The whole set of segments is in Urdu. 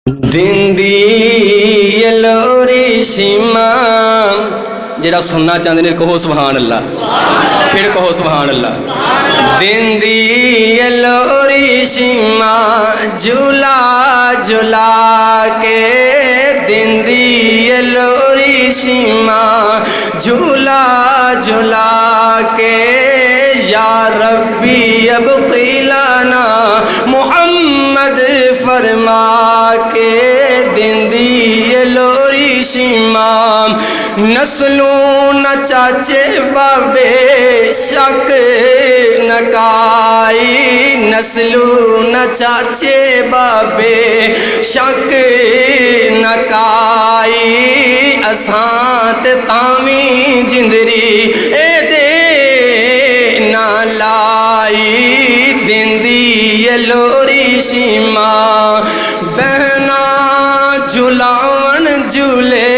دن دی لوری شیما جڑا سننا چاہتے ہیں کہو سبحان اللہ، پھر کہو سبحان اللہ۔ دن دی لوری شیما جھولا جھولا کے، دن دی لوری شیما جھولا جھولا کے، یا ربی ابقی لنا محمد فرما کے، دن دی لوری شیما نسلوں نہ چاچے بابے شک نکائی، نسلوں نہ چاچے بابے شک نکائی، اساں تے تاویں جندری اے دے نہ لائی، دن دی لوری شیما بہنا جھلاون جھولے۔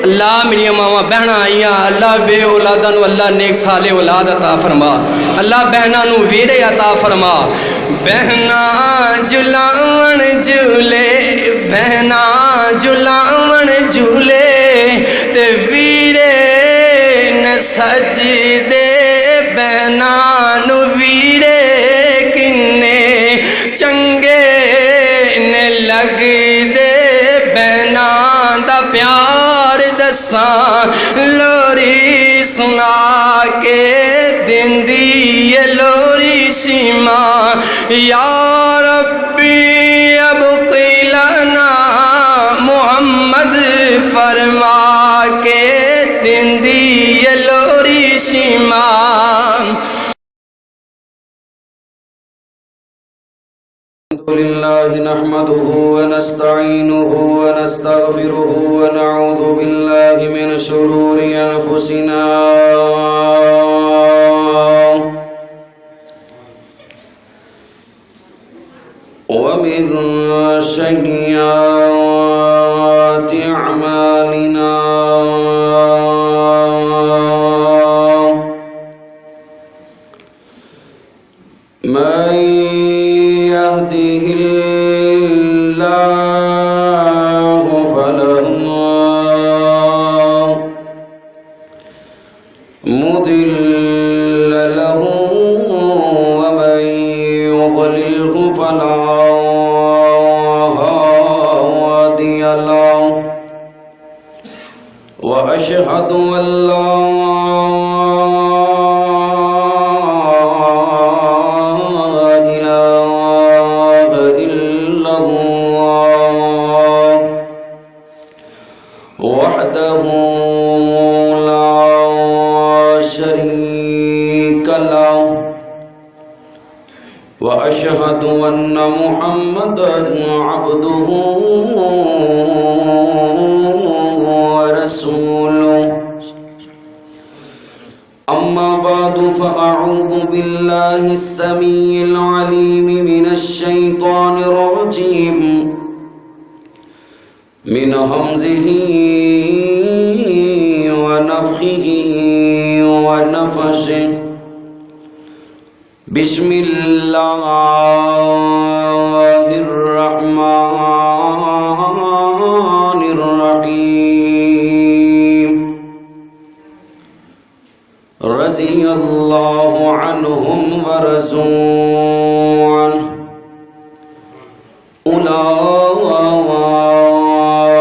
اللہ میری ماما بہنا آئیاں، اللہ بے اولاداں نو اللہ نیک سالے اولاد عطا فرما، اللہ بہنا نو ویرے عطا فرما۔ بہنا جھلاون جھولے، بہنا جھلاون جھولے تے ویرے نے سجدے، بہنا نو ویرے کنے چنگے نے لگ دے، بہنا دا پیار دساں لوری سنا کے، دن دی لوری شیما یا ربی ابقی لنا محمد فرما کے، دن دی لوری شیما۔ لله نحمده ونستعينه ونستغفره ونعوذ بالله من شرور أنفسنا ومن سيئات أعمالنا، من يهده الله فلا مضل له ومن يضلله فلا هادي له، وأشهد أن لا وحده لا شريك له، وأشهد أن محمدا عبده ورسوله، أما بعد فأعوذ بالله السميع العليم من الشيطان الرجيم، من همزه ونفخه ونفسه، بسم الله الرحمن الرحيم، رضي الله عنهم ورضوا عنه،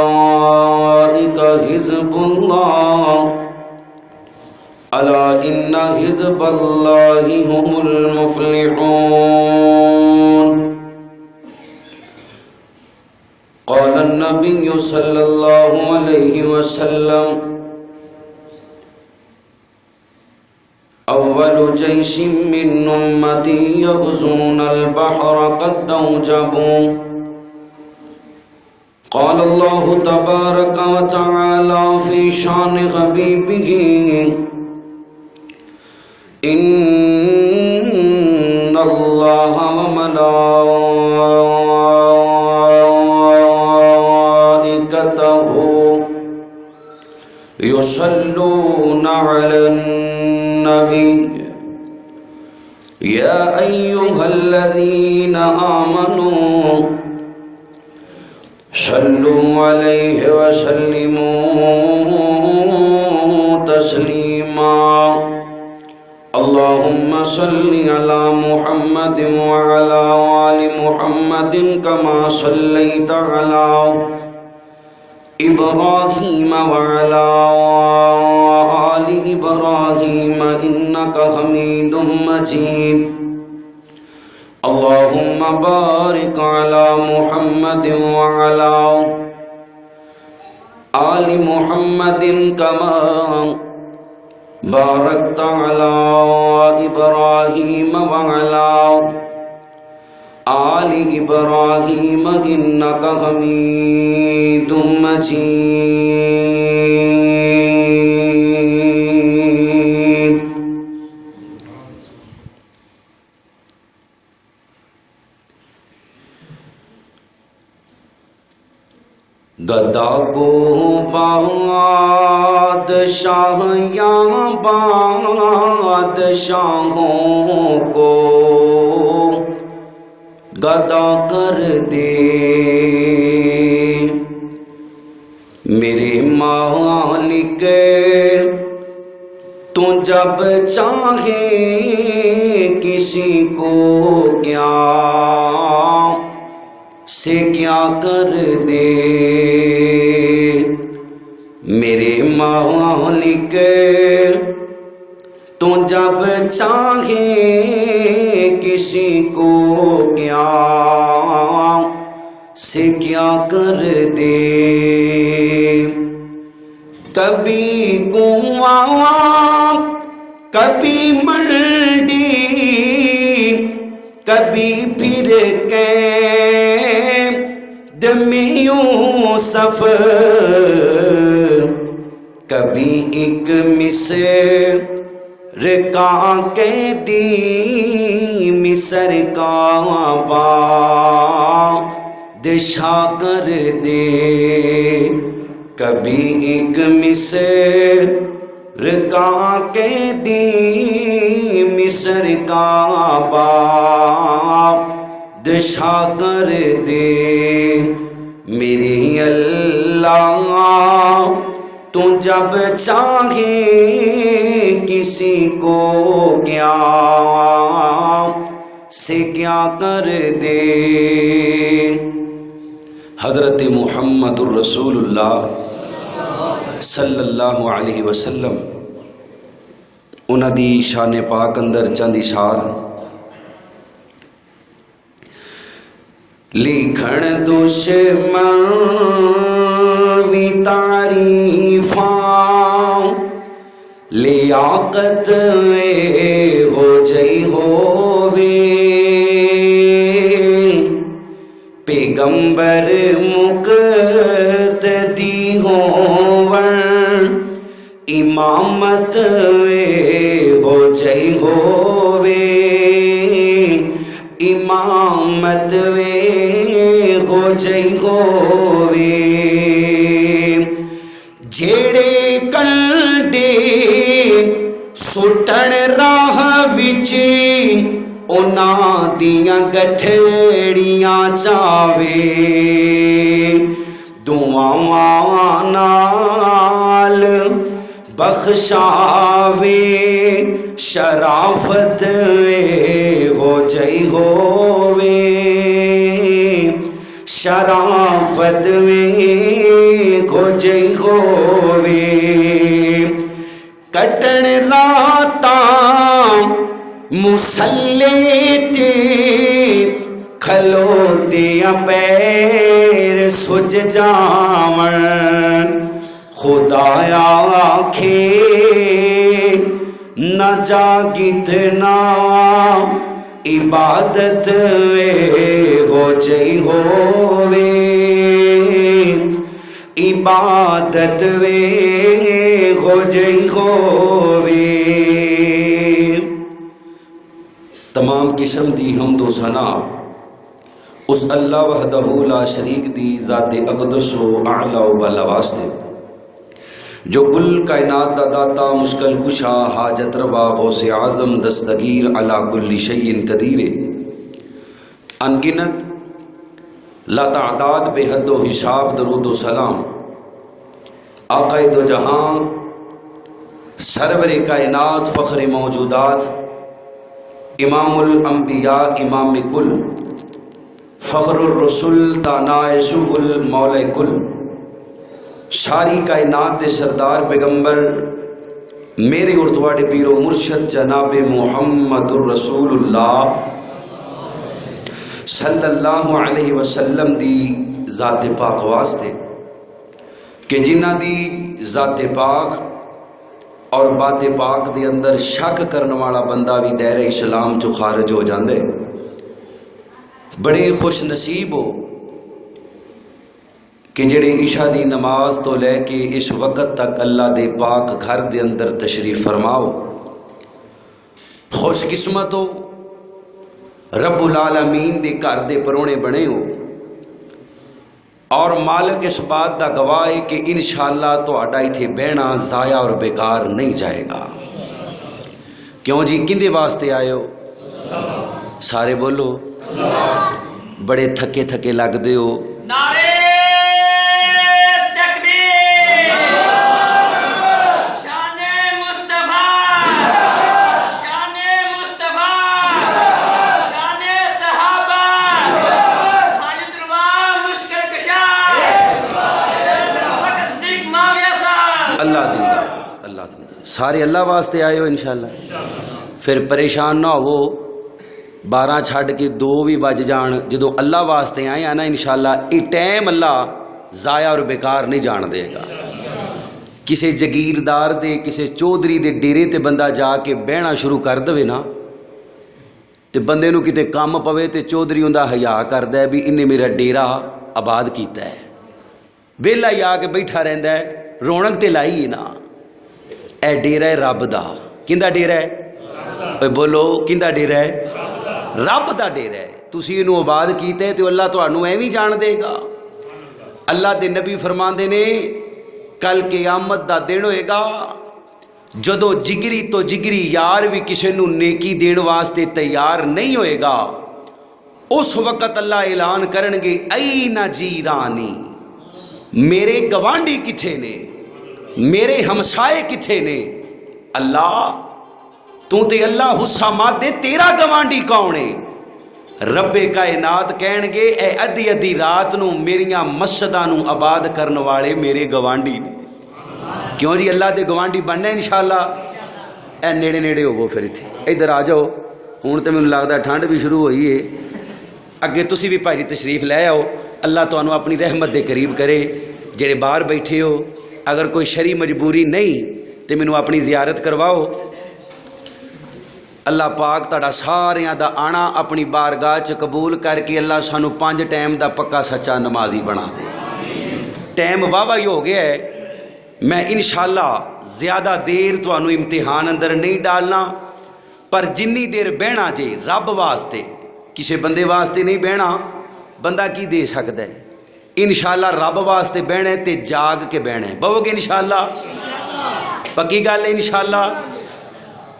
أولئك حزب الله، ألا إن حزب الله هم المفلحون۔ قال النبي صلى الله عليه وسلم: أول جيش من أمتي يغزون البحر قد أوجبوا، قال الله تبارك وتعالى في شان حبيبه: إن الله وملائكته يصلون على النبي، يا أيها الذين آمنوا صلوا عليه وسلموا تسليما اللهم صل على محمد وعلى آل محمد كما صليت على إبراهيم وعلى آل إبراهيم إنك حميد مجيد اللهم بارك على محمد وعلى آل محمد كما باركت على إبراهيم وعلى آل إبراهيم إنك حميد مجيد گدا کو بادشاہ یا بادشاہوں کو گدا کر دے میرے مالک تو جب چاہے کسی کو کیا سے کیا کر دے میرے مالک تو جب چاہے کسی کو کیا سے کیا کر دے کبھی کنواں کبھی منڈی کبھی پھر قید میں یوسف کبھی ایک مصر کا قیدی مصر کا بادشاہ کر دے کبھی ایک مصر کا قیدی مصر کا بادشاہ کر دے میرے اللہ تو جب چاہے کسی کو کیا سے کیا کر دے حضرت محمد الرسول اللہ صلی اللہ علیہ وسلم انہاں دی شان پاک اندر چند اشار لکھن دشمن وی تعریفاں لیاقت ہو جئی ہووے پیغمبر مقتدی ہون امامت ہو جئی ہووے امامت ہو جئی ہووے جیڑے کنڈے سٹن راہ وچ انہاں دیاں گٹھڑیاں چاوے دعاواں نال بخشاوے شرافت ہو جئی ہووے شرافت ہو جئی ہووے کٹن راتاں مصلی تے کھلوتیاں پیر سج جاون خدایا آکھے نہ جاگتنا عبادت ہو جئی ہووے عبادت ہو جئی ہووے تمام قسم دی حمد و ثنا اس اللہ وحدہ لا شریک دی ذات اقدس و اعلی و بالا واسطے جو کل کائنات دا داتا مشکل کشا حاجت روا غوث اعظم دستگیر علی کل شیء قدیر انگنت لا تعداد بے حد و حساب درود و سلام آقائے دو جہاں سرور کائنات فخر موجودات امام الانبیاء امام کل فخر الرسل دانائے سبل مولا کل ساری کائنات دے سردار پیغمبر میرے اور تواڈے پیر و مرشد جناب محمد الرسول اللہ صلی اللہ علیہ وسلم دی ذات پاک واسطے کہ جنہ دی ذات پاک اور بات پاک دے اندر شک کرنے والا بندہ بھی دائرہ اسلام چو خارج ہو جاندے، بڑے خوش نصیب ہو کہ جڑے عشاء دی نماز تو لے کے اس وقت تک اللہ دے پاک گھر دے اندر تشریف فرماؤ، خوش قسمت ہو، رب العالمین دے گھر دے پرونے بنے ہو، اور مالک اس بات دا گواہ ہے کہ انشاءاللہ تو اڈائی تھے بہنا ضائع اور بیکار نہیں جائے گا۔ کیوں جی کندے واسطے آئے ہو؟ سارے بولو، بڑے تھکے تھکے لگ دے ہو۔ نعرے تکبیر، شان مصطفیٰ، شان مصطفیٰ، شان صحابہ، حاجت روا مشکل کشا، حق صدیق معاویہ صاحب۔ اللہ زندہ، اللہ زندہ، سارے اللہ واسطے آئے ہو انشاءاللہ۔ پھر پریشان نہ ہو، 12 چھڑ کے 2 بھی بج جان، جدو اللہ واسطے آئے ہیں نا انشاءاللہ یہ ٹائم اللہ ضائع اور بیکار نہیں جان دے گا۔ کسی جگیردار دے کسی چودھری دے ڈیرے تے بندہ جا کے بہنا شروع کر دے نا تے بندے نو کتے کام پوے تے چودھری اندہ حیا کر دے بھی انہیں میرا ڈیرا آباد کیتا ہے، ویلا ہی آ کے بیٹھا رہندا ہے، رونق تے لائی ہے نا۔ اے ڈیرا ہے رب دا، کیندا ڈیرا ہے؟ بولو کیندا ڈیرا ہے؟ رب دا ڈیرا ہے، تسی انہوں آباد کیتے تو اللہ تانوں ایویں جان دے گا۔ اللہ دے نبی فرماندے نے کل قیامت دا دن ہوئے گا جدو جگری تو جگری یار بھی کسی نو نیکی دین واسطے تیار نہیں ہوئے گا، اس وقت اللہ اعلان کرن گے این جیرانی، میرے گوانڈی کتھے نے، میرے ہمسائے کتھے نے؟ اللہ تو تے اللہ حصہ مات دے، تیرا گوانڈی کون ہے؟ رب کائنات کہن گے اے ادھی ادھی رات نو میریاں مسجداں نو آباد کرن والے میرے گوانڈی نے۔ کیوں جی اللہ دے گوانڈی بننا انشاءاللہ؟ اے نیڑے نیڑے ہوو، پھر اتنے ادھر آ جاؤ، ہوں تو مجھے لگتا ہے ٹھنڈ بھی شروع ہوئی ہے، اگے تسی بھی بھائی تشریف لے آؤ، اللہ تانوں اپنی رحمت دے قریب کرے۔ جڑے باہر بیٹھے ہو اگر کوئی شرعی مجبوری نہیں تو مینوں اپنی زیارت کرواؤ۔ اللہ پاک تاڑا ساریاں دا آنا اپنی بارگاہ چ قبول کر کے اللہ سانو 5 ٹائم دا پکا سچا نمازی بنا دے۔ ٹائم واہ ہی ہو گیا ہے، میں انشاءاللہ زیادہ دیر تانوں امتحان اندر نہیں ڈالنا، پر جنی دیر بہنا جے رب واسطے، کسی بندے واسطے نہیں بہنا، بندہ کی دے سکتا ہے؟ انشاءاللہ رب واسطے بہنا ہے تے جاگ کے بہنا ہے، بہو گے انشاءاللہ؟ پکی گل ہے انشاءاللہ۔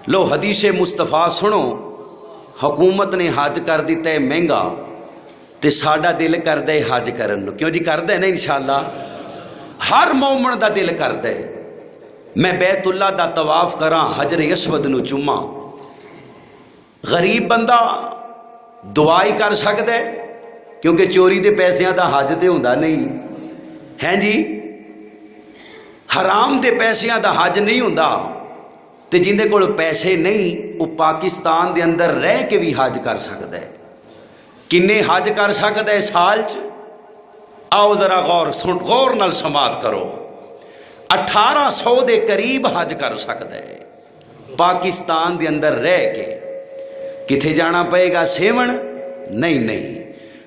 لو حدیث مصطفیٰ سنو، حکومت نے حج کر دیتا ہے مہنگا تے ساڈا دل کردا ہے حج کرن نو، کیوں جی کردا ہے نا انشاءاللہ؟ ہر مومن دا دل کردا ہے میں بیت اللہ دا طواف کراں، حجر اسود نو چوماں۔ غریب بندہ دعا ہی کر سکدا ہے، کیونکہ چوری دے پیسیاں دا حج تے ہوندا نہیں ہے جی، حرام دے پیسیاں دا حج نہیں ہوندا۔ تے جندے کول پیسے نہیں وہ پاکستان دے اندر رہ کے بھی حج کر سکتا ہے۔ کنے حج کر سکتا ہے سال چ؟ آؤ ذرا غور نال سماعت کرو، 1800 دے قریب حج کر سکتا ہے پاکستان دے اندر رہ کے۔ کتھے جانا پئے گا؟ سیون نہیں،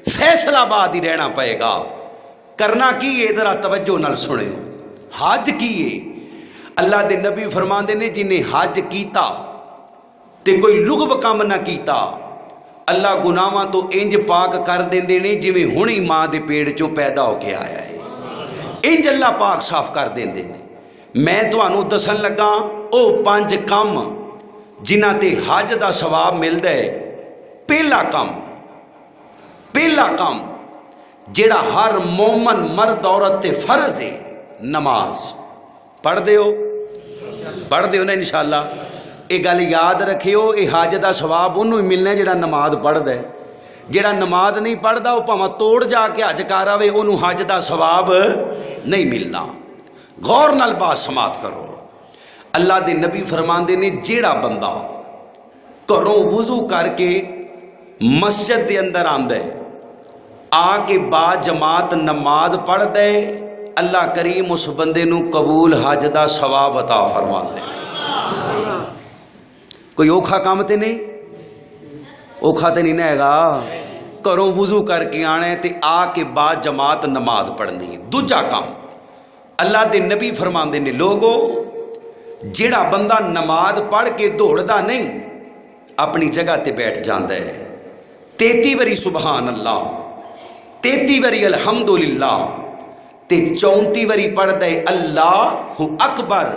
فیصل آباد ہی رہنا پئے گا۔ کرنا کی ہے؟ ذرا توجہ نال سنو، حج کی ہے؟ اللہ دے نبی فرماندے نے جنہیں حج کیتا تے کوئی لغو کام نہ کیتا، اللہ گناہاں تو انج پاک کر دیندے نے جویں ہن ماں دے پیڑ چوں پیدا ہو کے آیا ہے، انج اللہ پاک صاف کر دیندے نے۔ میں تانوں دسن لگا او 5 کم جنہاں تے حج دا ثواب ملدا ہے۔ پہلا کم جیڑا ہر مومن مرد عورت تے فرض ہے نماز پڑھ دیو نا انشاءاللہ. یہ گل یاد رکھیو یہ حج دا ثواب انہوں ہی ملنا جیڑا نماز پڑھدا ہے. جیڑا نماز نہیں پڑھدا وہ پاواں توڑ جا کے حج کر آوے انہوں حج دا ثواب نہیں ملنا. غور نال بات سماعت کرو. اللہ دے نبی فرماندے نے جیڑا بندہ گھروں وضو کر کے مسجد دے اندر آندا ہے آ کے با جماعت نماز پڑھ دے اللہ کریم اس بندے نو قبول حج دا ثواب عطا فرما دے. کوئی اوکھا کام تے نہیں اوکھا تے نہیں ہے گا. گھروں وضو کر کے آنا ہے تے آ کے با جماعت نماز پڑھنی ہے. دوجا کام اللہ دے نبی فرماندے نے لوگو جیڑا بندہ نماز پڑھ کے دوڑدا نہیں اپنی جگہ تے بیٹھ جاندا ہے 33 واری سبحان اللہ 33 واری الحمدللہ تے 34 واری پڑھدا ہے اللہ اکبر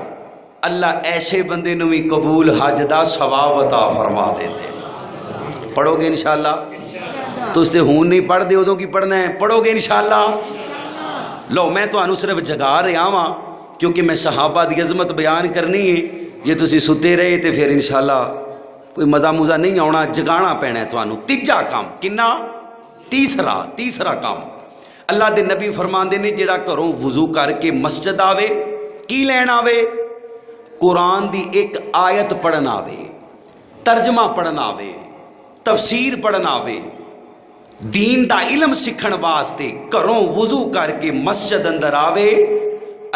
اللہ ایسے بندے نو بھی قبول حج دا ثواب عطا فرما دیندے. پڑھو گے انشاءاللہ تس تے ہون نہیں پڑھ دے ادوں کی پڑھنا ہے پڑھو گے انشاءاللہ. لو میں تو صرف جگا رہا ہاں کیونکہ میں صحابہ دی عظمت بیان کرنی ہے. جے تسی ستے رہے تے پھر انشاءاللہ کوئی مزہ مزہ نہیں آنا جگانا پینا ہے تانوں. تیجا کام کنا تیسرا کام اللہ دے نبی فرماندے نے جڑا گھروں وضو کر کے مسجد آوے کی لین آوے قرآن دی ایک آیت پڑھنا آوے ترجمہ پڑھنا آوے تفسیر پڑھنا آوے دین دا علم سکھن واسطے گھروں وضو کر کے مسجد اندر آوے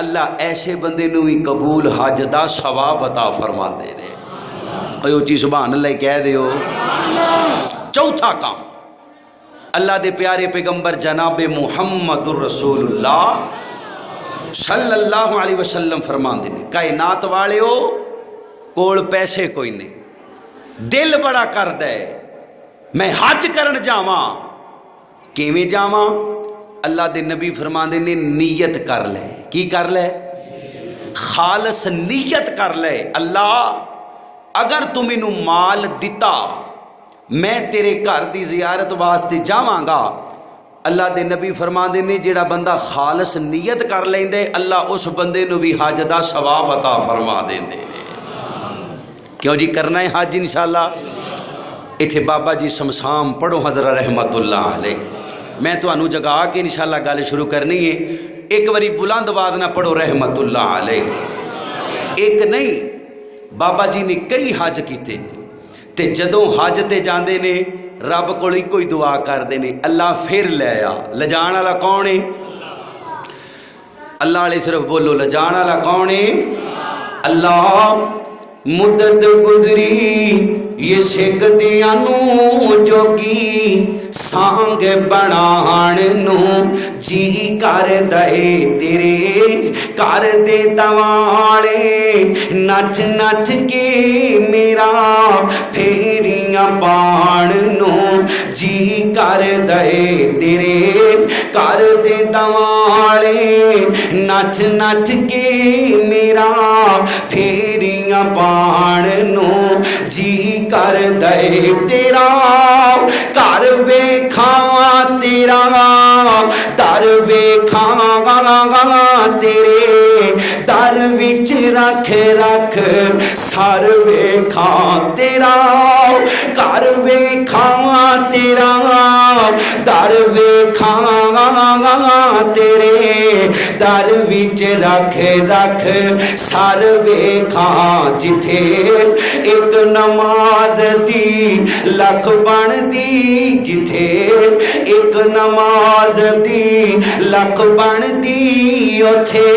اللہ ایسے بندے نو بھی قبول حج دا ثواب عطا فرماندے نے. اوہ چی سبحان اللہ کہہ دیو. چوتھا کام اللہ دے پیارے پیغمبر جناب محمد الرسول اللہ صلی اللہ علیہ وسلم فرماندے نے کائنات والے ہو کول پیسے کوئی نہیں دل بڑا کر دے میں حج کرن جاواں کیویں جاواں اللہ دے نبی فرماندے نے نیت کر لے. کی کر لے خالص نیت کر لے اللہ اگر تو مینوں مال دتا میں تیرے گھر دی زیارت واسطے جاواں گا. اللہ دے نبی فرماندے نے جیڑا بندہ خالص نیت کر لیندے اللہ اس بندے نو بھی حج دا ثواب عطا فرما دیندے. کیوں جی کرنا ہے حج انشاءاللہ. ایتھے بابا جی سمسام پڑھو حضرت رحمت اللہ علیہ. میں تانوں جگا کے انشاءاللہ گل شروع کرنی ہے. ایک واری بلند آواز نہ پڑھو رحمت اللہ علیہ. ایک نہیں بابا جی نے کئی حج کیتے تے جدوں حج تے جاندے نے رب کول ہی کوئی دعا کردے نے اللہ پھر لے آ. لجان والا کون ہے اللہ والے صرف بولو لجان والا کون ہے اللہ. مدت گزری یہ سکھ دیاں نو جوگی سانگ بنان نو جی کر دے تیرے کر دے دوالے نچ نچ کے میرا پھیریاں پان نو جی کر دے تیرے کر دے دوالے نچ نچ کے میرا پھیریاں پان نو جی کر دے تیرا کر ویکھاں تیرا در ویکھاں تیرے در وچ رکھ رکھ سر ویکھاں تیرا کر ویکھاں تیرا در ویکھاں تیرے در وچ رکھ رکھ سر ویکھاں جتھے ایک نماز دی لکھ بن دی جتھے ایک نماز دی لکھ بن دی اوتھے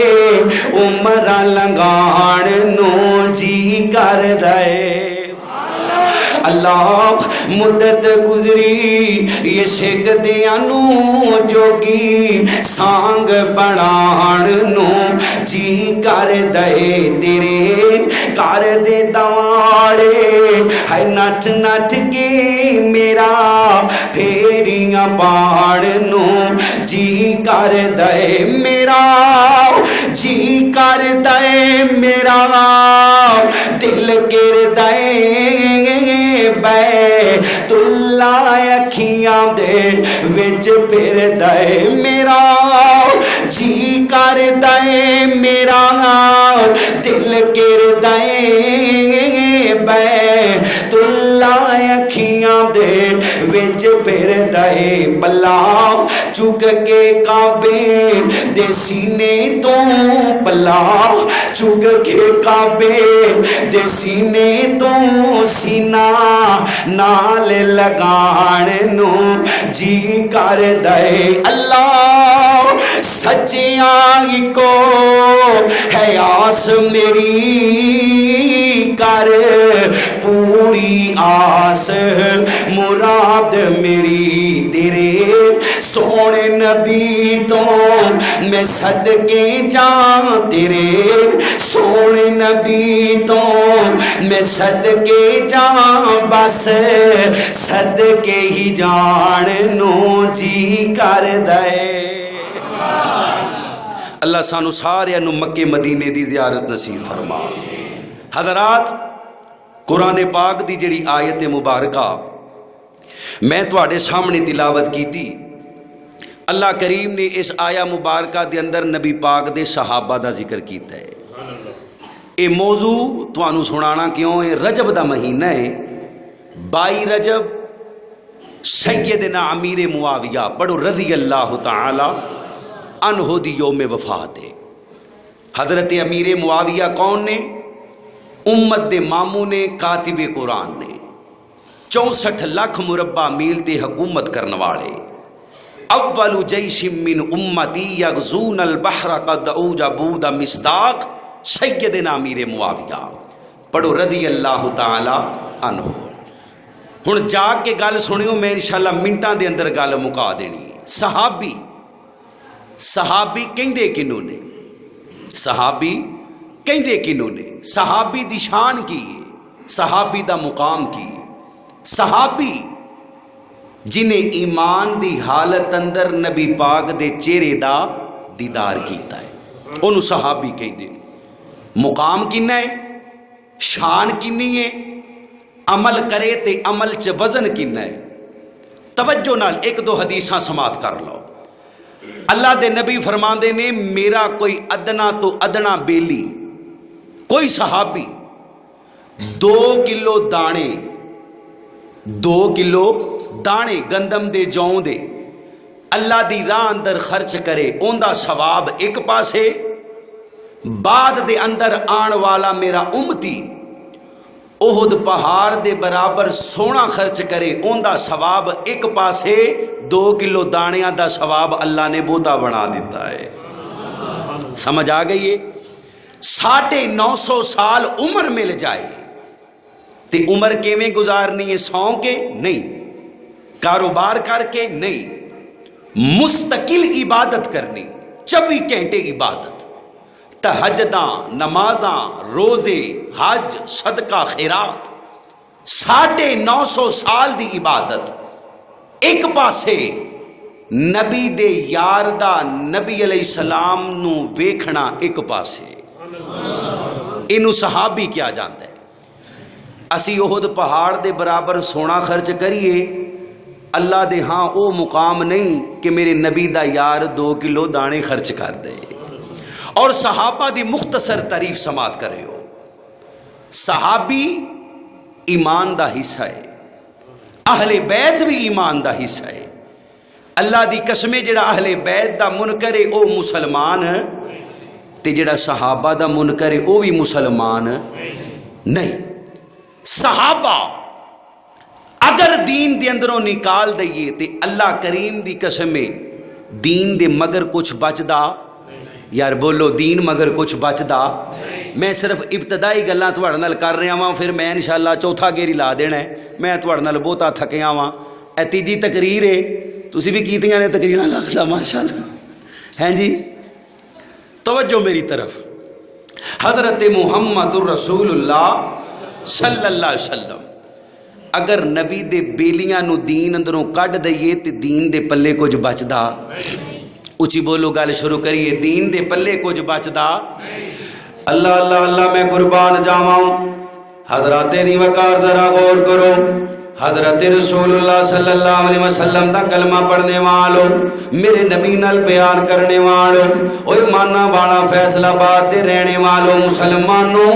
عمراں لنگان نو جی کر دے. اللہ مدت گزری یہ سکھ دیاں نو جوگی سانگ بنان نو جی کر دے تیرے کر دے دوالے ہے نچ نچ کے میرا پھیریاں پان نو جی کر دے میرا جی کر دے میرا دل گر دے بیت اللہ اکھیاں دے وچ پھردا اے میرا جی کردا اے میرا دل کردا اے بیت اللہ اکھیاں دے وچ پھردا اے بلا چک کے کعبے دے سینے تو بلا چک کے کعبے دے سینے تو سینہ نال لگان نو جی کردا اے اللہ سچیاں کو ہے آس میری کر پوری آس مراد میری تیرے سونے نبی تو میں صدقے جان تیرے سونے نبی تو میں صدقے جان بس صدقے ہی جان نو جی کر دے اللہ سانو سارے نو مکے مدینے دی زیارت نصیب فرما۔ حضرات قرآن پاک دی جڑی آیت مبارکہ میں تواڈے سامنے تلاوت کی تھی، اللہ کریم نے اس آیا مبارکہ دے اندر نبی پاک دے صحابہ دا ذکر کیتا ہے۔ اے موضوع توانو سنانا کیوں ہے؟ رجب دا مہینہ ہے، 22 رجب سیدنا امیر معاویہ پڑھو رضی اللہ تعالی عنہ دی یوم وفات ہے۔ حضرت امیر معاویہ کون نے؟ امت دے ماموں نے، کاتب قرآن نے، 64 لاکھ مربع میل تے حکومت کرنے والے، اول جیش من امتی یغزون البحر قد اوج بود مصداق سیدنا امیر معاویہ پڑھو رضی اللہ تعالی عنہ۔ ہن جا کے گل سنیو، میں انشاءاللہ منٹاں دے اندر گل مکا دینی۔ صحابی کہندے کنوں نے؟ صحابی کہندے کنوں نے؟ صحابی دی شان کی، صحابی دا مقام کی، صحابی جنہیں ایمان دی حالت اندر نبی پاک دے چہرے دا دیدار کیتا ہے، انہوں صحابی کہندے نے۔ مقام کننا ہے، شان کنی ہے، عمل کرے تے عمل چ وزن کننا ہے۔ توجہ نال ایک دو حدیثاں سماعت کر لو۔ اللہ دے نبی فرماندے نے میرا کوئی ادنا تو ادنا بیلی، کوئی صحابی 2 کلو دانے، 2 کلو دانے گندم دے جوں دے اللہ دی راہ اندر خرچ کرے، اون دا ثواب ایک پاسے، بعد دے اندر آن والا میرا امتی احد پہاڑ دے برابر سونا خرچ کرے، اون دا ثواب ایک پاسے، 2 کلو دانیاں دا ثواب اللہ نے بوتا بنا دیتا ہے۔ سمجھ آ گئی ہے؟ 950 سال عمر مل جائے تے عمر کیویں گزارنی ہے؟ سو کے نہیں، کاروبار کر کے نہیں، مستقل عبادت کرنی، 24 گھنٹے عبادت، تہجداں، نمازاں، روزے، حج، صدقہ، خیرات، 950 سال دی عبادت ایک پاسے، نبی دے یار دا نبی علیہ السلام نو ویکھنا ایک پاسے۔ انہوں صحابی کیا جانتا ہے؟ اسی احد پہاڑ دے برابر سونا خرچ کریے، اللہ دے ہاں او مقام نہیں کہ میرے نبی دا یار 2 کلو دانے خرچ کر دے۔ اور صحابہ دی مختصر تعریف سماعت کر رہے ہو۔ صحابی ایمان دا حصہ ہے، اہل بیت بھی ایمان دا حصہ ہے۔ اللہ دی قسمے جڑا اہل بیت دا منکر ہے او مسلمان تے جڑا صحابہ دا منکر ہے او بھی مسلمان نہیں۔ صحابہ اگر دین دے اندروں نکال دئیے تے اللہ کریم دی قسمے دین دے مگر کچھ بچدا، یار بولو دین مگر کچھ بچدا۔ میں صرف ابتدائی گلاں تواڈے نال کر رہا ہاں، پھر میں انشاءاللہ چوتھا گیری لا دینا ہے۔ میں تواڈے نال بہتا تھکیا ہاں، اے تیجی تقریر ہے، تسی بھی کیتیاں نے تقریراں لکھدا ماشاءاللہ، ہیں جی؟ توجہ میری طرف۔ حضرت محمد الرسول اللہ صلی اللہ علیہ وسلم اگر نبی دے بیلیاں نو دین اندروں کڈ دئیے تے دین دے پلے کچھ بچدا؟ اچھی بولو، گل شروع کریے، دین دے پلے کچھ بچدا؟ اللہ اللہ اللہ میں قربان جاواں، حضرات دی وقار ذرا غور کرو. حضرت رسول اللہ صلی اللہ علیہ وسلم دا کلمہ پڑھنے والو، میرے نبی نال پیار کرنے والو، اوے مانا والا فیصلہ آباد دے رہنے والو مسلمانوں،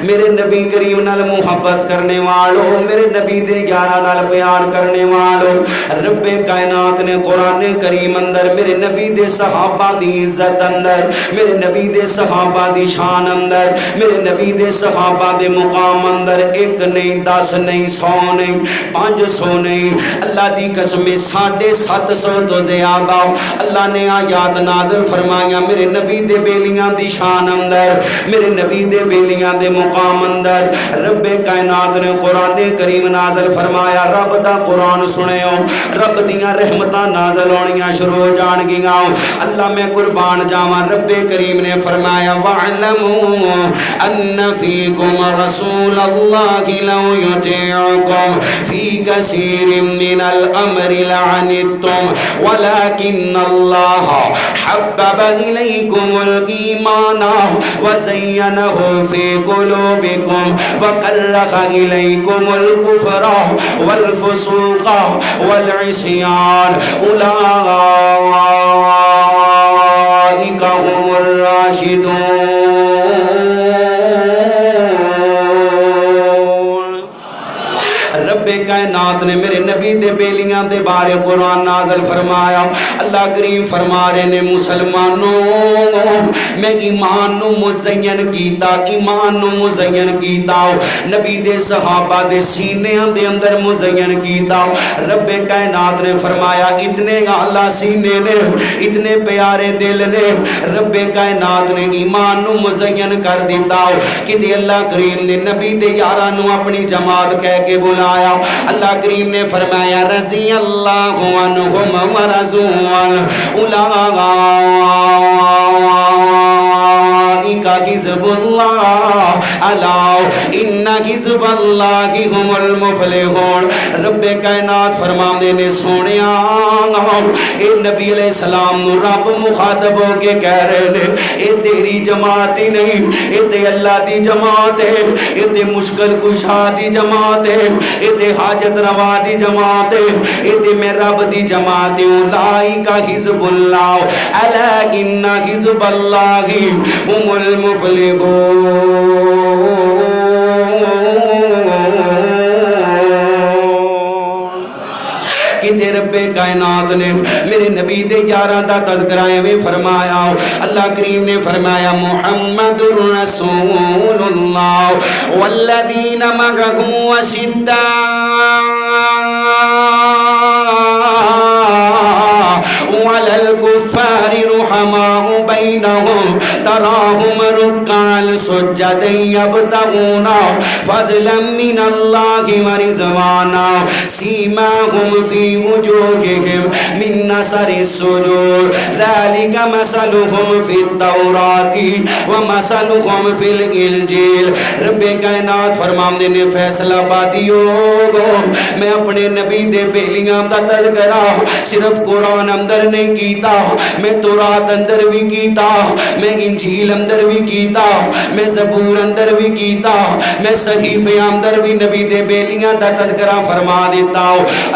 میرے نبی کریم نال محبت کرنے والو، میرے نبی دے یاراں نال پیار کرنے والو، رب کائنات نے قرآن کریم اندر میرے نبی دے صحابہ دی عزت اندر، میرے نبی دے صحابہ دی شان اندر، میرے نبی دے صحابہ دے مقام اندر 1 نہیں 10 نہیں 100 نہیں 500 نہیں، اللہ دی قسم 750 تو زیادہ اللہ نے آیات نازل فرمایا میرے نبی دے بیلیاں دی شان اندر، میرے نبی دے بیلیاں دے مقام اندر. رب کائنات نے قرآن کریم نازل فرمایا، رب دا قرآن سنیو، رب دیاں رحمتاں نازل ہونیاں شروع ہو جان گیاں. اللہ میں قربان جاواں، رب کریم نے فرمایا وَاعْلَمُوا أَنَّ فِيكُمْ رَسُولَ اللَّهِ لَوْ يُطِيعُكُمْ فِي كَثِيرٍ مِّنَ الْأَمْرِ لَعَنِتُّمْ وَلَكِنَّ اللَّهَ حَبَّبَ إِلَيْكُمُ الْإِيمَانَ وَزَيَّنَهُ فِي قُلُوبِكُمْ وَكَرَّهَ إِلَيْكُمُ الْكُفْرَ وَالْفُسُوقَ وَالْعِصْيَانَ أُولَٰئِكَ هُمُ الرَّاشِدُونَ. رب کائنات نے میرے نبی دے بیلیاں دے بارے قرآن نازل فرمایا. اللہ کریم فرما رہے نے مسلمانوں میں ایمان نو مزین کیتا، ایمان نو مزین کیتا، نبی دے صحابہ دے سینیاں دے اندر مزین کیتا. رب کائنات نے فرمایا اتنے اعلیٰ سینے نے، اتنے پیارے دل نے، رب کائنات نے ایمان نو مزین کر دیتا. کہ اللہ کریم نے نبی دے یاراں نو اپنی جماعت کہہ کے بلایا. اللہ کریم نے فرمایا رضی اللہ عنہم ورضوا اولئک حزب اللہ الا ان حزب اللہ هم المفلحون. رب کائنات فرماندے نے سونیا اے نبی علیہ السلام نو رب مخاطب ہو کے کہہ رہے نے اے تیری جماعت ہی نہیں، اے تے اللہ دی جماعت ہے، اے تے مشکل کشا دی جماعت ہے، اے تے حاجت روا دی جماعت ہے، اے تے میں رب دی جماعت ہے. اولئک حزب اللہ الا ان حزب اللہ هم المفلحون. کہ رب کائنات نے میرے نبی دے یاراں دا تذکرہ میں فرمایا. اللہ کریم نے فرمایا محمد رسول اللہ والذین معه وشداء وعلى الكفار رحماء بينهم تراهم ركعا سجدا يبتغون فضلا من الله ورضوانا سيماهم في وجوههم من اثر السجود ذلك مثلهم في التوراة ومثلهم في الانجيل. رب کائنات فرماندے نے فیصلہ بادیو میں اپنے نبی دے بیلیاں دا تذکرہ صرف قرآن اندر نہیں کیتا، میں تورات اندر بھی کیتا، میں انجیل اندر بھی کیتا، میں زبور اندر بھی کیتا، میں صحیفے اندر بھی نبی دے بیلیاں دا تذکرہ فرما دیتا.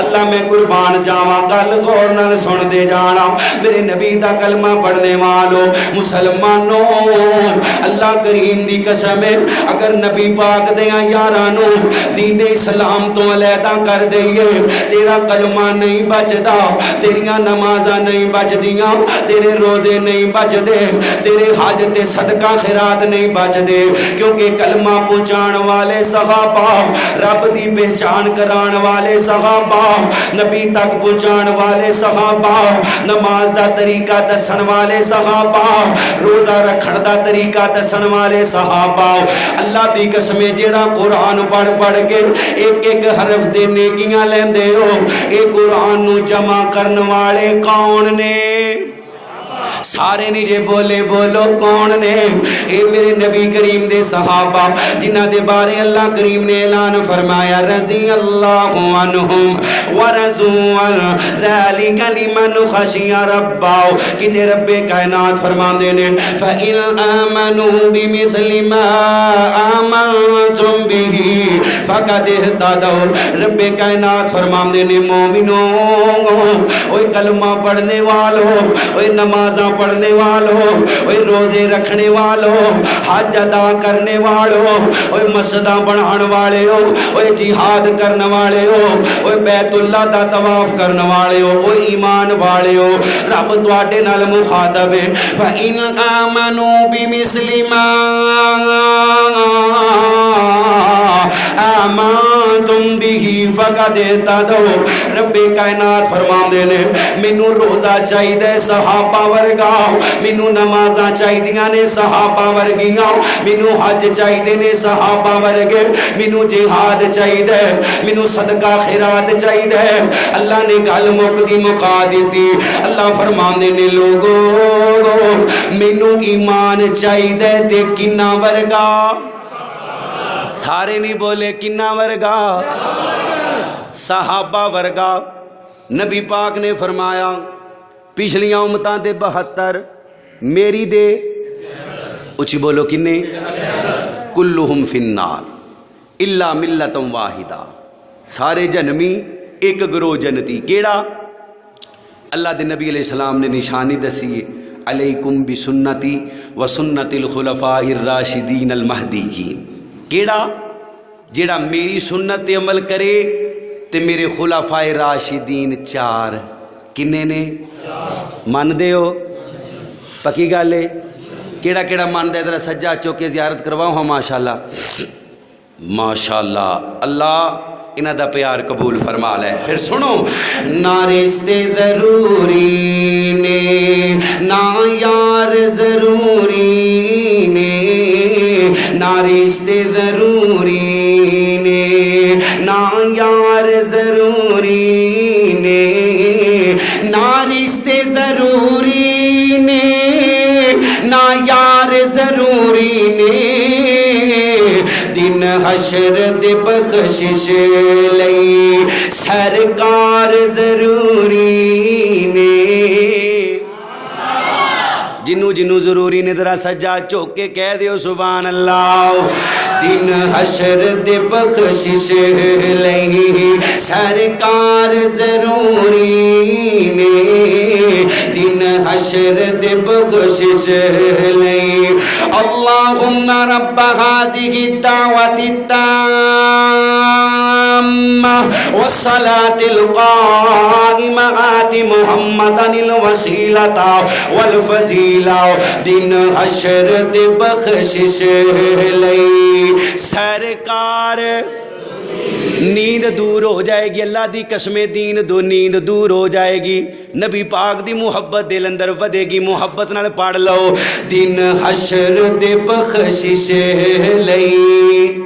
اللہ میں قربان جاواں گل غور نال سن دے جانا میرے نبی دا کلمہ پڑھنے والو مسلمانوں. اللہ کریم دی قسم ہے اگر نبی پاک دیاں یاراں نو دین اسلام تو علیحدہ کر دئیے تیرا کلمہ نہیں بچدا، تیریاں نمازاں نہیں بچدیاں، تیرے روزے نہیں بچدے، تیرے حج تے صدقہ خیرات نہیں بچدے. کیونکہ کلمہ پہنچان والے صحابہ، رب دی پہچان کران والے صحابہ، نبی تک پہنچان والے صحابہ، نماز دا طریقہ دسن والے صحابہ، روزہ رکھن دا طریقہ دسن والے صحابہ. اللہ دی قسم جیڑا قرآن پڑھ پڑھ کے ایک ایک حرف دے نیکیاں لیندے ہو، اے قرآن نو جمع کرن والے کون نے؟ سارے نہیں جے بولے بولو کون نے؟ اے میرے نبی کریم دے صحابہ جنہ دے بارے اللہ کریم نے اعلان فرمایا رضی اللہ عنہم ورضوا ذالک لمن خشی ربہ کہ رب کائنات فرماندے نے فَإِنْ آمَنُوا بِمِثْلِ مَا آمَنْتُمْ بِهِ فَقَدْ اهْتَدَوْا رب کائنات فرماندے نے مومنوں اوے کلمہ پڑھنے والوں اوے نمازاں پڑھنے والوں اوے روزے رکھنے والوں حج ادا کرنے والوں اوے مسجداں بنان والے ہو اوے جہاد کرنے والے ہو اوے بیت اللہ دا طواف کرنے والے ہو اوے ایمان والے ہو رب تواڈے نال مخاطب ہے فَإِنْ آمَنُوا بِمِثْلِ مَا آمَنْتُمْ بِهِ فَقَدْ اهْتَدَوْا رب کائنات فرماندے نے مینوں روزہ چاہیدا ہے صحابہ ورگا مینوں نمازاں چاہیدیاں نے صحابہ ورگیاں مینوں حج چاہیدے نے صحابہ ورگے مینوں جہاد چاہیدا ہے مینوں صدقہ خیرات چاہیدا ہے اللہ نے گل مکدی مکا دتی اللہ فرماندے نے لوگو مینوں ایمان چاہیدا ہے تے کنا ورگا سارے نہیں بولے کنا ورگا صحابہ ورگا نبی پاک نے فرمایا پچھلیاں امتاں دے 72 میری دے اچھی بولو کنے کلہم فی النار الا ملت واحدہ سارے جنمی ایک گروہ جنتی کیڑا اللہ دے نبی علیہ السلام نے نشانی دسی علیکم بسنتی و سنت الخلفاء الراشدین المہدیین کیڑا جیڑا میری سنت عمل کرے تے میرے خلفاء راشدین 4 کنے نے مان دے ہو پکی گل ہے کیڑا کیڑا مان دے ذرا سجا چوکے زیارت کرواؤ ہاں ماشاءاللہ ماشاءاللہ اللہ انہ دا پیار قبول فرما لے پھر سنو نہ رشتے ضروری نے نہ یار ضروری نے نہ رشتے ضروری نے نہ یار ضروری نے نہ رشتے ضروری نے نہ یار ضروری نے دن حشر دے بخشش لئی سرکار ضروری نے جنو جنو ضروری نے ذرا سجا چوکے کہہ دیو سبحان اللہ دن حشر دے بخشش لئی سرکار ضروری نے دن حشر دے بخشش لئی اللہم رب هذه الدعوة التامة والصلاة القائمة آت محمدا الوسيلة والفضيلة دن حشر دے بخشش لئی سرکار نیند دور ہو جائے گی اللہ دی قسم دین دو نیند دور ہو جائے گی نبی پاک دی محبت دل اندر ودے گی محبت نال پڑھ لو دن حشر دے بخشش لئی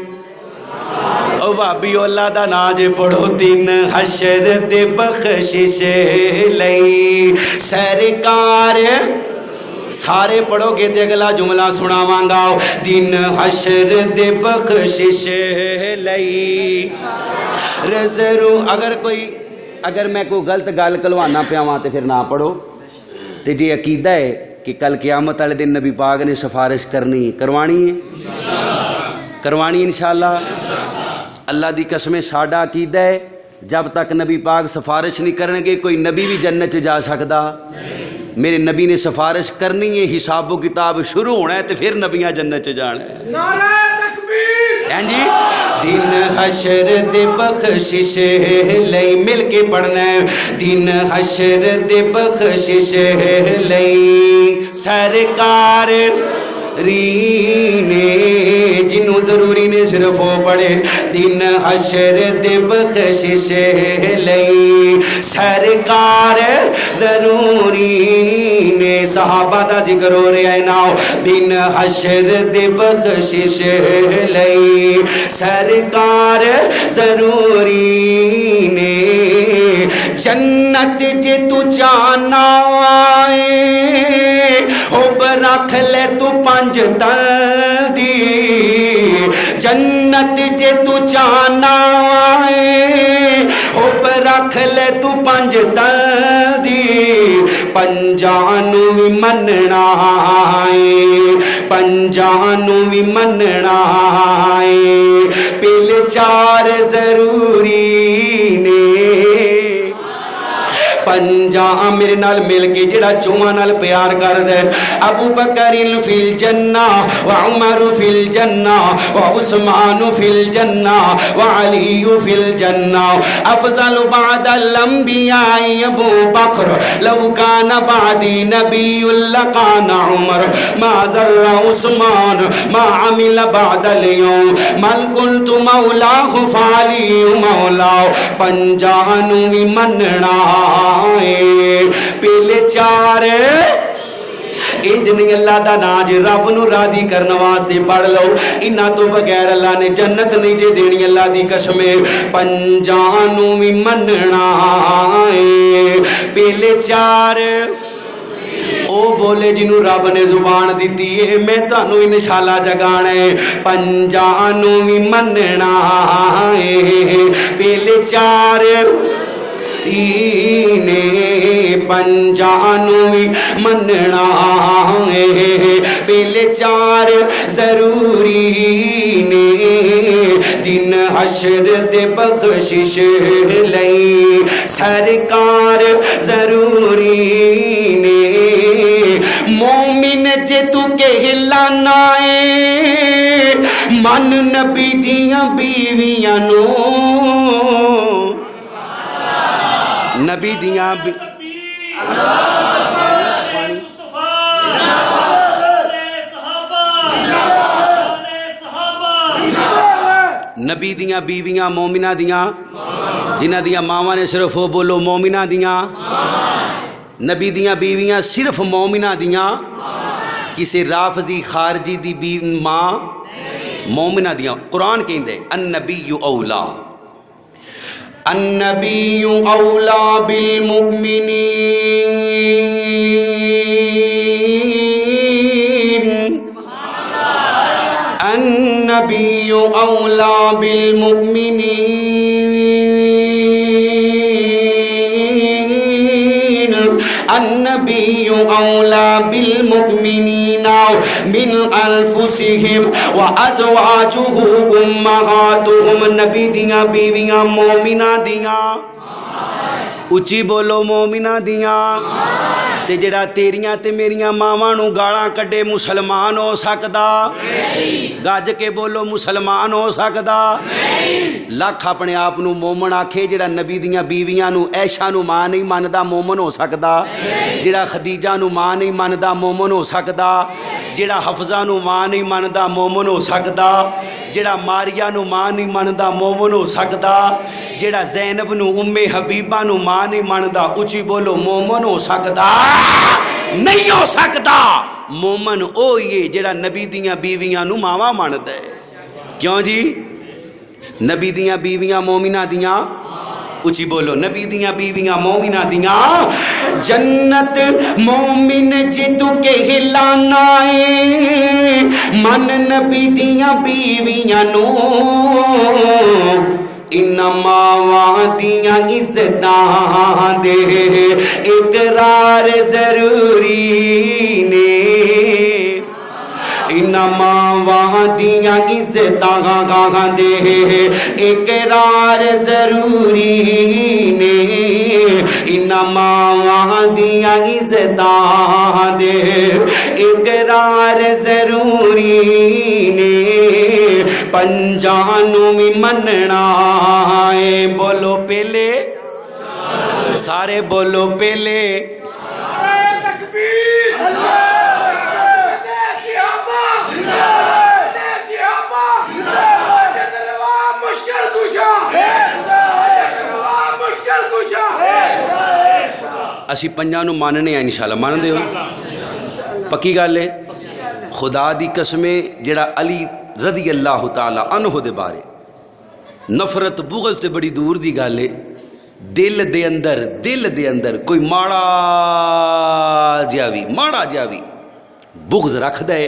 او بابیو اللہ دا ناج پڑھو دن حشر دے بخشش لئی سرکار سارے پڑھو گے تے اگلا جملہ سنا مانگا دن حشر دے بخشش لئی رزرو اگر میں کوئی غلط گل کلوانا پیا وہاں تے پھر نہ پڑھو تے جی عقیدہ ہے کہ کل قیامت والے دن نبی پاک نے سفارش کرنی کروانی ہے کروانی انشاءاللہ اللہ دی قسم ساڈا عقیدہ ہے جب تک نبی پاک سفارش نہیں کریں گے کوئی نبی بھی جنت جا سکتا میرے نبی نے سفارش کرنی ہے حساب و کتاب شروع ہونا ہے تو پھر نبیاں جنت جانا ہے نعرہ تکبیر ہیں جی دن حشر دے بخشش لئی مل کے پڑھنا ہے دن حشر دے بخشش لئی سرکار رینے جنوں ضروری نے صرف وہ پڑھے دن حشر دے بخشش لئی سرکار ضروری نے صحابہ دا ذکر ہو رہا ہے ناؤ دن حشر دے بخشش لئی سرکار ضروری نے جنت جے تو جانا ہے رکھ لے تو پنج تل دی جنت جے تو چاہنا آئے حب رکھ لے تو پنج تل دی پنجانو بھی مننا آئے پنجانو بھی مننا آئے پہلے چار ضروری نے پنجا میرے نال مل کے جڑا چوہاں نال پیار کر دے ابو بکر فی الجنہ وعمر فی الجنہ وعثمان فی الجنہ وعلی فی الجنہ افضل بعد الانبیاء ابو بکر لو کان بعدی نبی لکان عمر ما ذر عثمان ما عمل بعد اليوم من قلت مولاہ فعلی مولاہ پنجانو بھی مننا پہلے چار انج نہیں اللہ دا ناج رب نو راضی کرنے واسطے پڑھ لو انہا تو بغیر اللہ نے جنت نہیں دے دینی اللہ دی قسمیں پنجانو بھی مننا پہلے چار او بولے جنہوں رب نے زبان دیتی ہے میں تانو انشاءاللہ جگانا ہے پنجانو بھی مننا پہلے چار پنجانو بھی مننا پہلے چار ضروری نے دن حشر دے بخشش لئی سرکار ضروری نے مومن جے تو کہلانا ہے من نبی دیاں بیویاں نو نبی دیاں نبی دیاں بیویاں مومنہ دیاں جنہ دیاں ماواں نے صرف وہ بولو مومنہ دیاں نبی دیاں بیویاں صرف مومنہ دیاں کسی رافضی خارجی دی ماں مومنہ دیاں قرآن کہندے النبی اولا النبی اولا بالمؤمنین النبی اولا بالمؤمنین النبی اولا بالمؤمنین من انفسہم وازواجہ امہاتہم نبی دیاں بیویاں مومنہ دیاں اچھی بولو مومنہ دیاں تے جڑا تیریاں تے میریاں ماواں نو گالاں کڈے مسلمان ہو سکدا گج کے بولو مسلمان ہو سکدا لاکھ اپنے آپ نو مومن آکھے جڑا نبی دیاں بیویاں نو عائشہ نو ماں نہیں مندا مومن ہو سکدا جڑا خدیجہ نو ماں نہیں مندا مومن ہو سکدا جڑا حفصہ نو ماں نہیں مندا مومن ہو سکدا جڑا ماریا نو ماں نہیں مندا مومن ہو سکدا جڑا زینب نو ام حبیبہ نو ماں نہیں مندا اچھی بولو مومن ہو سکدا نہیں ہو سکدا مومن اوئیے جڑا نبی دیاں بیویاں نو ماواں مندا ہے کیوں جی نبی دیاں بیویاں مومنہ دیاں اچھی بولو نبی دیاں بیویاں مومنہ دیاں جنت مومن جتو کے ہلانا ہے من نبی دیاں بیویاں نو انما وعدیاں عزتاں دے اقرار ضروری نے انما وعدیاں عزتاں دے اقرار ضروری نے انما وعدیاں عزتاں دے اقرار ضروری نے پنجانو میں مننا ہے بولو پہلے سارے بولو پہلے اسی پنجاں نو ماننے ہیں انشاءاللہ مان دے ہو پکی گل ہے خدا دی قسمیں جڑا علی رضی اللہ تعالی عنہ دے بارے نفرت بغض تے بڑی دور دی گل ہے دل دے اندر کوئی ماڑا جاوی بغض رکھدا ہے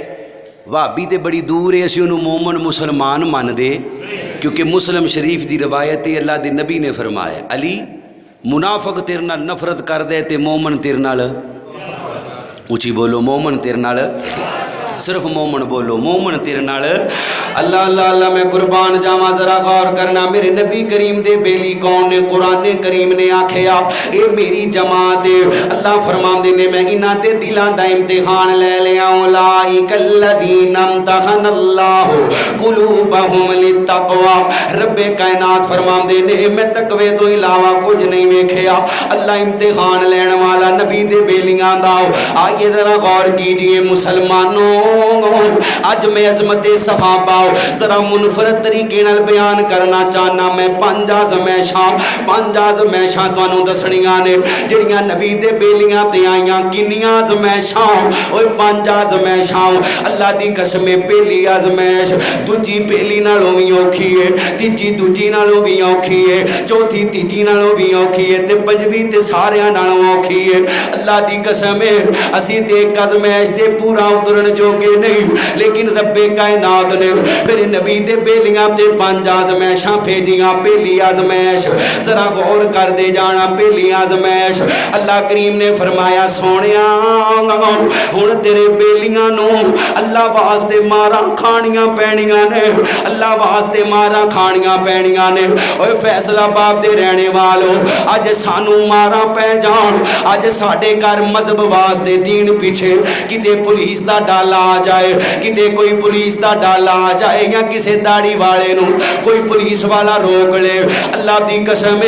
بھابی تے بڑی دور ہے اسی انہوں مومن مسلمان مان دے کیونکہ مسلم شریف دی روایت ہے اللہ دے نبی نے فرمایا علی منافق تیرے نال نفرت کر دے تے مومن تیرے نال اچھی بولو مومن تیرے نال صرف مومن بولو مومن تیرے نال اللہ اللہ اللہ میں قربان جاواں ذرا غور کرنا میرے نبی کریم دے بیلی کون نے قرآن کریم نے آکھیا اے میری جماعت اللہ فرماندے نے میں انہاں دے دلاں دا امتحان لے لیا اولئک الذین امتحن اللہ قلوبہم للتقوی رب کائنات فرماندے نے میں تقوی تو علاوہ کچھ نہیں ویکھیا اللہ امتحان لین والا نبی دے بیلیاں دا آئیے ذرا غور کیجئے مسلمانوں آج میں عظمت صحابہ ذرا منفرد طریقے نال بیان کرنا چاہنا میں پانچ آزمائشاں تانوں دسنیاں نے جڑیاں نبی دے بیلیاں تے آئیاں کنیاں آزمائشاں اوے پانچ آزمائشاں اللہ دی قسم پہلی آزمائش دوجی پہلی نالوں وی اوکھی ہے تیجی دوجی نالوں وی اوکھی ہے چوتھی تیجی نالوں وی اوکھی ہے تے پنجویں تے ساریاں نالوں اوکھی ہے اللہ دی قسم اسی تے ایک آزمائش تے پورا اترن جو کہ نہیں لیکن رب کائنات نے میرے نبی دے بیلیاں تے پانچ آزمائشاں بھیجیاں پہلی آزمائش ذرا غور کر دے جانا پہلی آزمائش اللہ کریم نے فرمایا سونیا ہن تیرے بیلیاں نو اللہ واسطے ماراں کھانیاں پینیاں نے اللہ واسطے ماراں کھانیاں پینیاں نے اوے فیصل آباد دے رہنے والو اج سانو ماراں پے جان اج ساڈے گھر مذہب واسطے دین پیچھے کتے پولیس دا ڈالا آ جائے کتے کوئی پولیس دا ڈالا آ جائے یا کسے داڑھی والے نو کوئی پولیس والا روک لے اللہ دی قسم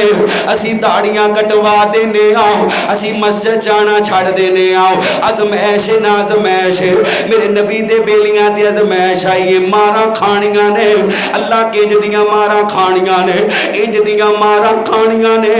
اسی داڑیاں کٹوا دینے آؤ اسی مسجد جانا چھڑ دینے آؤ ازمائش نازمائش میرے نبی دے بیلیاں دی ازمائش آئیے مارا کھانیاں نے اللہ کے جدیاں مارا کھانیاں نے انج دیاں مارا کھانیاں نے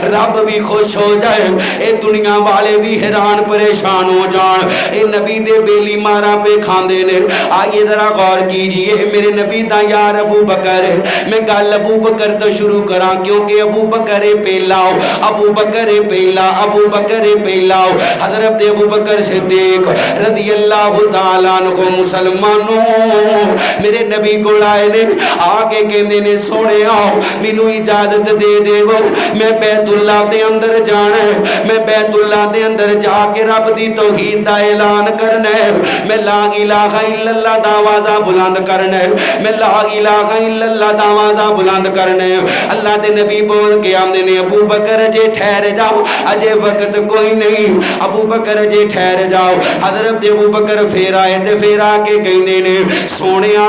رب بھی خوش ہو جائے اے دنیا والے بھی حیران پریشان ہو جان اے نبی دے بیلی مارا پہ کھاندے نے آئیے ذرا غور کیجئے میرے نبی دا یار ابو بکر میں گل ابو بکر تو شروع کراں کیونکہ ابو بکر پہلاؤ ابو بکر پہلا ابو بکر پہلاؤ حضرت ابو بکر صدیق رضی اللہ تعالیٰ عنہ مسلمانوں میرے نبی کو لائے نے آگے کہندے نے سونے آؤ مینوں اجازت دے دے وہ میں بیت اللہ دے اندر جانا ہے میں بیت اللہ دے اندر جا کے رب دی توحید دا اعلان کرنا ہے میں لا الہ الا اللہ دا آوازاں بلند کرنا ہے میں لا الہ الا اللہ دا آوازاں بلند کرنا ہے اللہ دے نبی بول کے آمدے نے ابو بکر جے ٹھہر جاؤ اجے وقت کوئی نہیں ابو بکر جے ٹھہر جاؤ حضرت ابو بکر پھر آئے تے پھر آ کے کہندے نے سونیا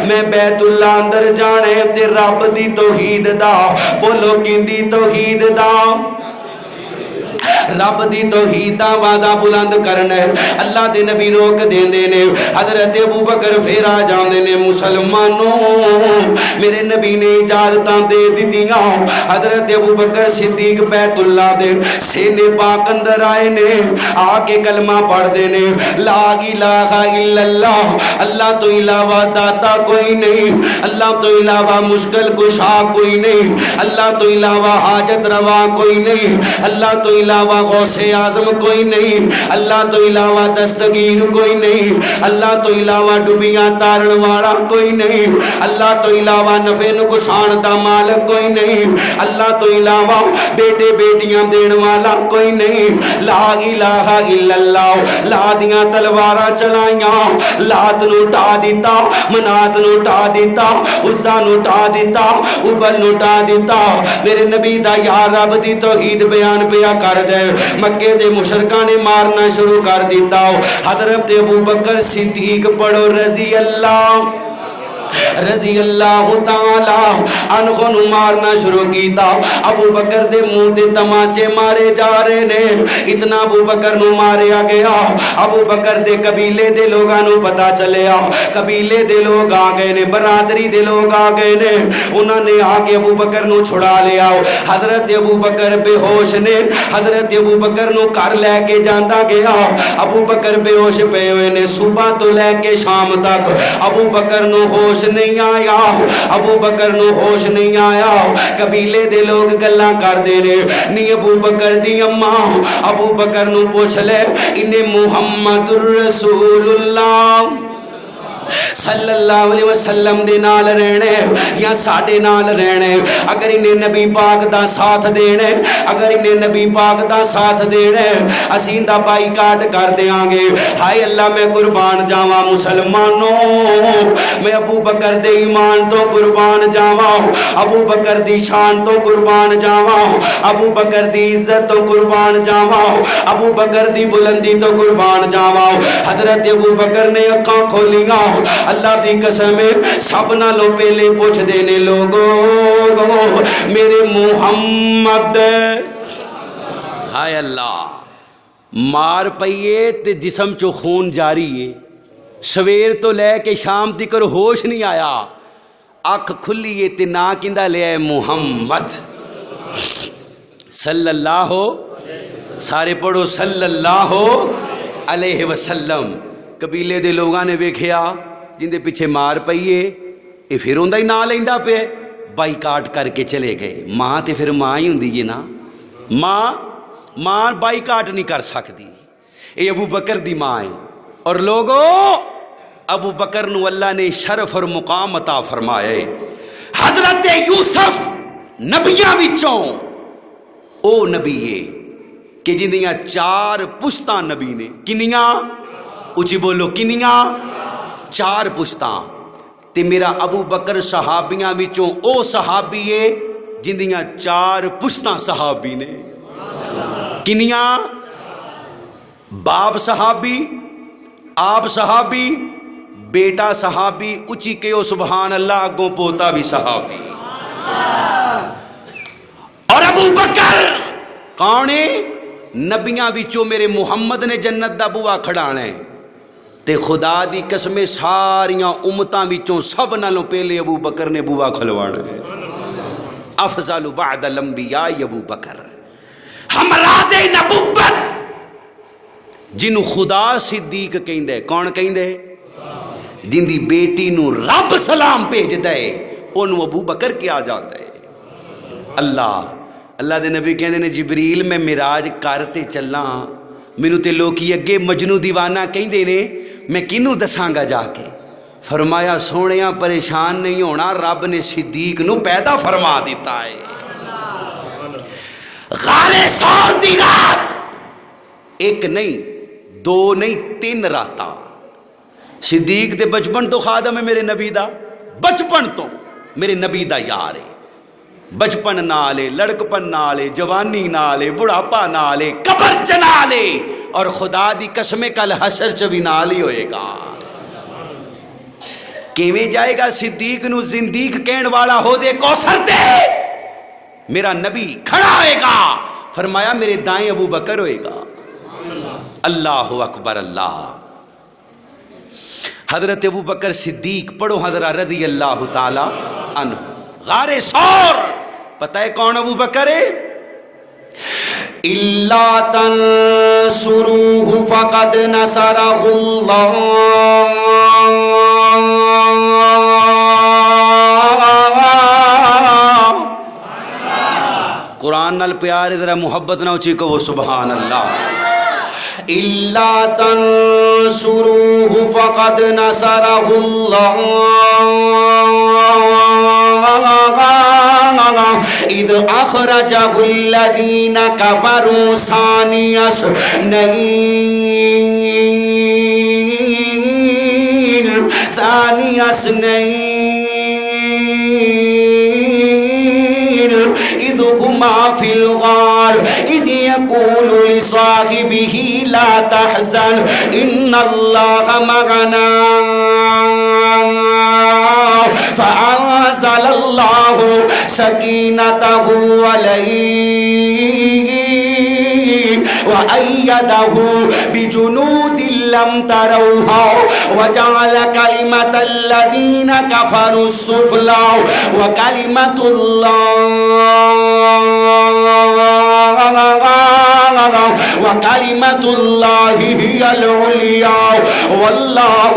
میں بیت اللہ اندر جانے تے رب دی توحید دا بولو کیندی توحید دا رب دی توحید دا آوازاں بلند کرنا ہے اللہ دے نبی روک دیندے نے حضرت ابو بکر پھر آ جاندے نے مسلمانوں میرے نبی نے اجازتاں دے دتیاں حضرت ابو بکر صدیق بیت اللہ دے سینے پاک اندر آئے نے آ کے کلمہ پڑھ دے نے لا الہ الا اللہ اللہ تو علاوہ داتا کوئی نہیں اللہ تو علاوہ مشکل کشا کوئی نہیں اللہ تو علاوہ حاجت روا کوئی نہیں اللہ تو علاوہ غوث اعظم کوئی نہیں اللہ تو علاوہ دستگیر کوئی نہیں اللہ تو علاوہ ڈبیاں تارن والا کوئی نہیں اللہ تو علاوہ نفع نقصان دا مالک کوئی نہیں اللہ تو علاوہ بیٹے بیٹیاں دین والا کوئی نہیں لا الہ الا اللہ لا دیاں تلواراں چلائیاں لات نو ٹا دیتا منات نو ٹا دیتا عزا نو ٹا دیتا ابل نو ٹا دیتا میرے نبی دا یار رب دی توحید بیان پیا کر دے مکے دے مشرکاں نے مارنا شروع کر دیتا حضرت ابو بکر صدیق پڑھو رضی اللہ تعالی عنہ نو مارنا شروع کیتا ابو بکر دے منہ تے تماچے مارے جا رہے نے اتنا ابو بکر نو ماریا گیا ابو بکر دے قبیلے دے لوگاں نو پتا چلیا قبیلے دے لوگ آ گئے نے برادری دے لوگ آ گئے نے انہاں نے آ کے ابو بکر نو چھڑا لیا حضرت ابو بکر بے ہوش نے حضرت ابو بکر نو گھر لے کے جاندا گیا ابو بکر بے ہوش پے ہوئے نے صبح تو لے کے شام تک ابو بکر نو ہوش ہوش نہیں آیا، ابو بکر نو ہوش نہیں آیا، قبیلے دے لوگ گلاں کردے نے نی ابو بکر دی اماں ابو بکر نو پوچھ لے انہیں محمد الرسول اللہ صلی اللہ علیہ وسلم دے نال رہنے یا ساڈے نال رہنے، اگر انہیں نبی پاک دا ساتھ دینے، اگر انہیں نبی پاک دا ساتھ دینے اسیں دا بائی کاٹ کر دیاں گے۔ ہائے اللہ میں قربان جاواں مسلمانوں، میں ابو بکر دے ایمان تو قربان جاواں، ابو بکر دی شان تو قربان جاواں، ابو بکر دی عزت تو قربان جاواں، ابو بکر دی بلندی تو قربان جاواں۔ حضرت ابو بکر نے اکھاں کھولیاں، اللہ دی قسم سب نالوں پہلے پوچھ دینے لوگوں میرے محمد، ہائے اللہ مار پئیے تے جسم چو خون جاری ہے، سویر تو لے کے شام تکر ہوش نہیں آیا، اکھ کھلیے تے نا کندہ لے آئے محمد صلی اللہ سارے پڑھو صلی اللہ علیہ وسلم۔ قبیلے دے لوگاں نے ویکھیا جن دے پیچھے مار پئیے یہ پھر اوندا ہی نا لیندا پے، بائی کاٹ کر کے چلے گئے۔ ماں تے پھر ماں ہی ہوندی ہے نا، ماں بائی کاٹ نہیں کر سکتی، اے ابو بکر دی ماں ہے۔ اور لوگوں ابو بکر نو اللہ نے شرف اور مقام عطا فرمائے۔ حضرت یوسف نبیاں وچوں او نبی ہے کہ جندیاں 4 پشتاں نبی نے، کنیاں اچھی بولو کنیاں 4 پشتاں، تے میرا ابو بکر صحابیاں وچوں او صحابی ہے جندیاں 4 پشتاں صحابی نے، کنیاں باپ صحابی، آپ صحابی، بیٹا صحابی، اچھی کہو سبحان اللہ، اگوں پوتا بھی صحابی۔ اور ابو بکر کون ہے؟ نبیاں وچوں میرے محمد نے جنت دا بوا کھڑانا ہے، تے خدا دی قسم ساریاں امتاں وچوں سب نالوں پہلے ابو بکر نے بوا کھلوانا ہے۔ افضل بعد الانبیاء ابو بکر، ہم راز نبوت جنوں خدا صدیق کہندے، کون کہندے؟ جن دی بیٹی نو رب سلام بھیج دے اونوں ابو بکر کیا جاتا ہے۔ اللہ دے نبی کہندے نے جبریل میں معراج کرتے چلاں، مینوں تے لوکی اگے مجنوں دیوانہ کہندے نے، میں کنوں دساں گا جا کے؟ فرمایا سونیاں پریشان نہیں ہونا، رب نے صدیق نو پیدا فرما دیتا ہے۔ غار ثور دی رات، ایک نہیں 2 نہیں 3 راتاں، صدیق دے بچپن تو خادم ہے میرے نبی دا، بچپن تو میرے نبی دا یار ہے، بچپن نالے، لڑکپن نالے، جوانی نالے، بڑھاپا نالے، قبر چ نالے، اور خدا دی قسم کل حشر چ بھی نال ہی ہوئے گا۔ کیویں جائے گا صدیق نو زندیق کہن والا ہو دے کوثر دے، میرا نبی کھڑا ہوئے گا، فرمایا میرے دائیں ابو بکر ہوئے گا۔ اللہ اکبر اللہ۔ حضرت ابو بکر صدیق پڑھو حضرت رضی اللہ تعالی عنہ، غار ثور پتہ ہے کون ابو بکر ہے؟ اِلَّا تَنْصُرُوهُ فَقَدْ نَصَرَهُ اللَّهُ، قرآن نال پیار ذرا محبت نہ اچھی کو وہ سبحان اللہ۔ اِلَّا تَنْصُرُوهُ فَقَدْ نَصَرَهُ اللَّهُ اِذْ أَخْرَجَهُ الَّذِينَ كَفَرُوا ثَانِيَ اثْنَيْنِ إِذْ هُمَا فِي الْغَارِ إِذْ يَقُولُ لِصَاحِبِهِ لَا تَحْزَنْ إِنَّ اللَّهَ مَعَنَا فَأَنزَلَ اللَّهُ سَكِينَتَهُ عَلَيْهِ وَأَيَّدَهُ بِجُنُودٍ لَّمْ تَرَوْهَا وَجَعَلَ كَلِمَةَ الَّذِينَ كَفَرُوا السُّفْلَىٰ وَكَلِمَةُ اللَّهِ هِيَ الْعُلْيَا وَاللَّهُ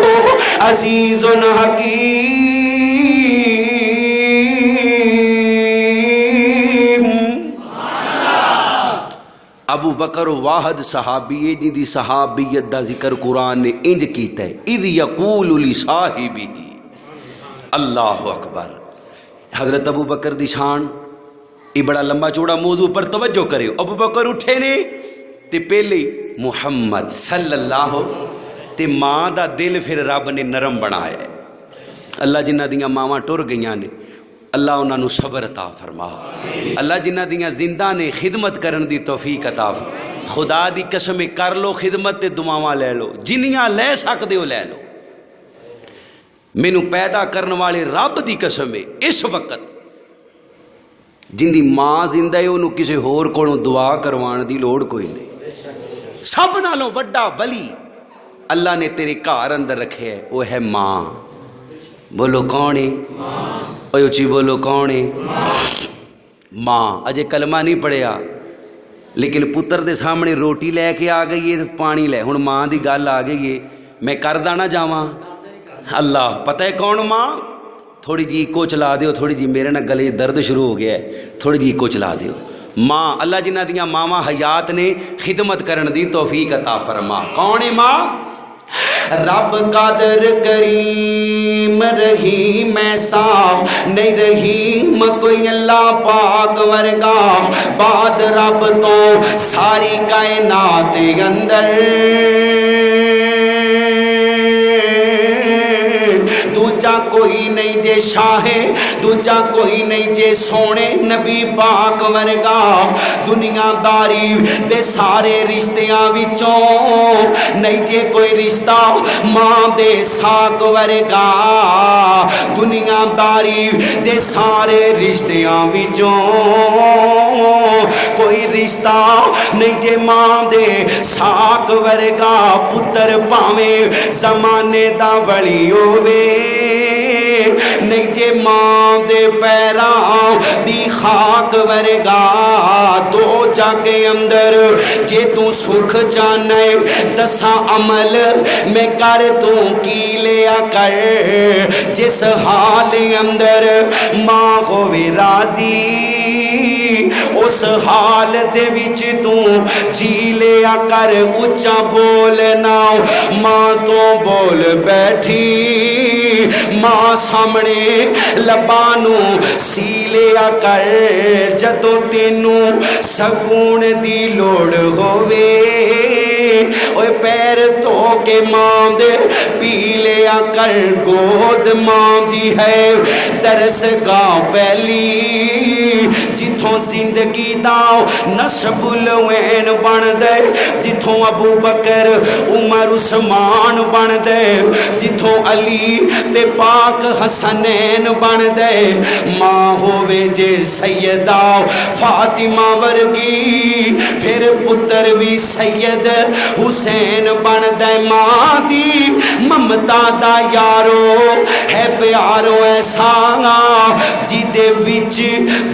عَزِيزٌ حَكِيمٌ۔ ابو بکر واحد صحابی ہے جن دی صحابیت دا ذکر قرآن نے انج کیتا ہے اذ یقول لصاحبہ اللہ اکبر. حضرت ابو بکر دی شان یہ بڑا لمبا چوڑا موضوع پر توجہ کرے. ابو بکر اٹھے نے تے پہلے محمد صلی اللہ تے ماں دا دل پھر رب نے نرم بنایا ہے. اللہ جنہ دیاں ماواں ٹر گئیاں نے اللہ انہاں نو صبر عطا فرما. اللہ جنہ دیاں زندہ نے خدمت کرن دی توفیق عطا فرما. خدا دی قسم کر لو خدمت تے دعاواں لے لو جنیاں لے سکدے ہو لے لو. مینوں پیدا کرن والے رب دی قسم ہے اس وقت جن دی ماں زندہ ہے انہوں کسی ہور کولوں دعا کروان دی لوڑ کوئی نہیں. سب نالوں بڑا ولی اللہ نے تیرے گھر اندر رکھے ہے وہ ہے ماں. بولو کون ہے؟ اوہ اچھی بولو کون ہے؟ ماں. اجے کلمہ نہیں پڑھیا لیکن پتر دے سامنے روٹی لے کے آ گئی ہے پانی لے ہن ماں دی گل آ گئی ہے میں کردا نہ جاواں. اللہ پتہ ہے کون ماں؟ تھوڑی جی کو چلا دیو تھوڑی جی میرے نہ گلے درد شروع ہو گیا ہے تھوڑی جی کو چلا دیو. ماں اللہ جنہ دیاں ماواں حیات نے خدمت کرن دی توفیق عطا فرما. کون ہے ماں؟ رب قادر کریم رحیم ایسا نہیں رحیم کوئی اللہ پاک ورگا بعد رب تو ساری کائنات اندر دوجا کوئی نہیں جے شاہ دوجا کوئی نہیں جے سونے نبی پاک ورگا. دنیا داری دے سارے رشتیاں وچوں نہیں جے کوئی رشتہ ماں دے ساک ورگا. دنیا داری دے سارے رشتیاں وچوں کوئی رشتہ نہیں جے ماں دے ساک ورگا. پتر پاویں زمانے دا ولی ہووے نہیں جے ماں دے پیراں دی خاک ورگا. دو جاگے اندر جے تو سکھ جانے دساں عمل میں کر تو کی لیا کر. جس حال اندر ماں ہووے راضی اس حال دے وچ تو جی لیا کر. اچا بولنا ماں تو بول بیٹھی ماں سامنے لبانو سی لیا کر. جدوں تینوں سکون دی لوڑ ہووے اوے پیر تو کے ماں دے پی لیا کر. گود ماں دی ہے درس گاہ پہلی جتھوں زندگی دا نسب الوین بن دے. جتھوں ابو بکر عمر عثمان بن دے جتھوں علی تے پاک حسنین بن دے. ماں ہووے جے سیدہ فاطمہ ورگی پھر پتر بھی سید حسین بن دے. ماں دی ممتا دا یارو ہے پیارو ایسا جی دے وچ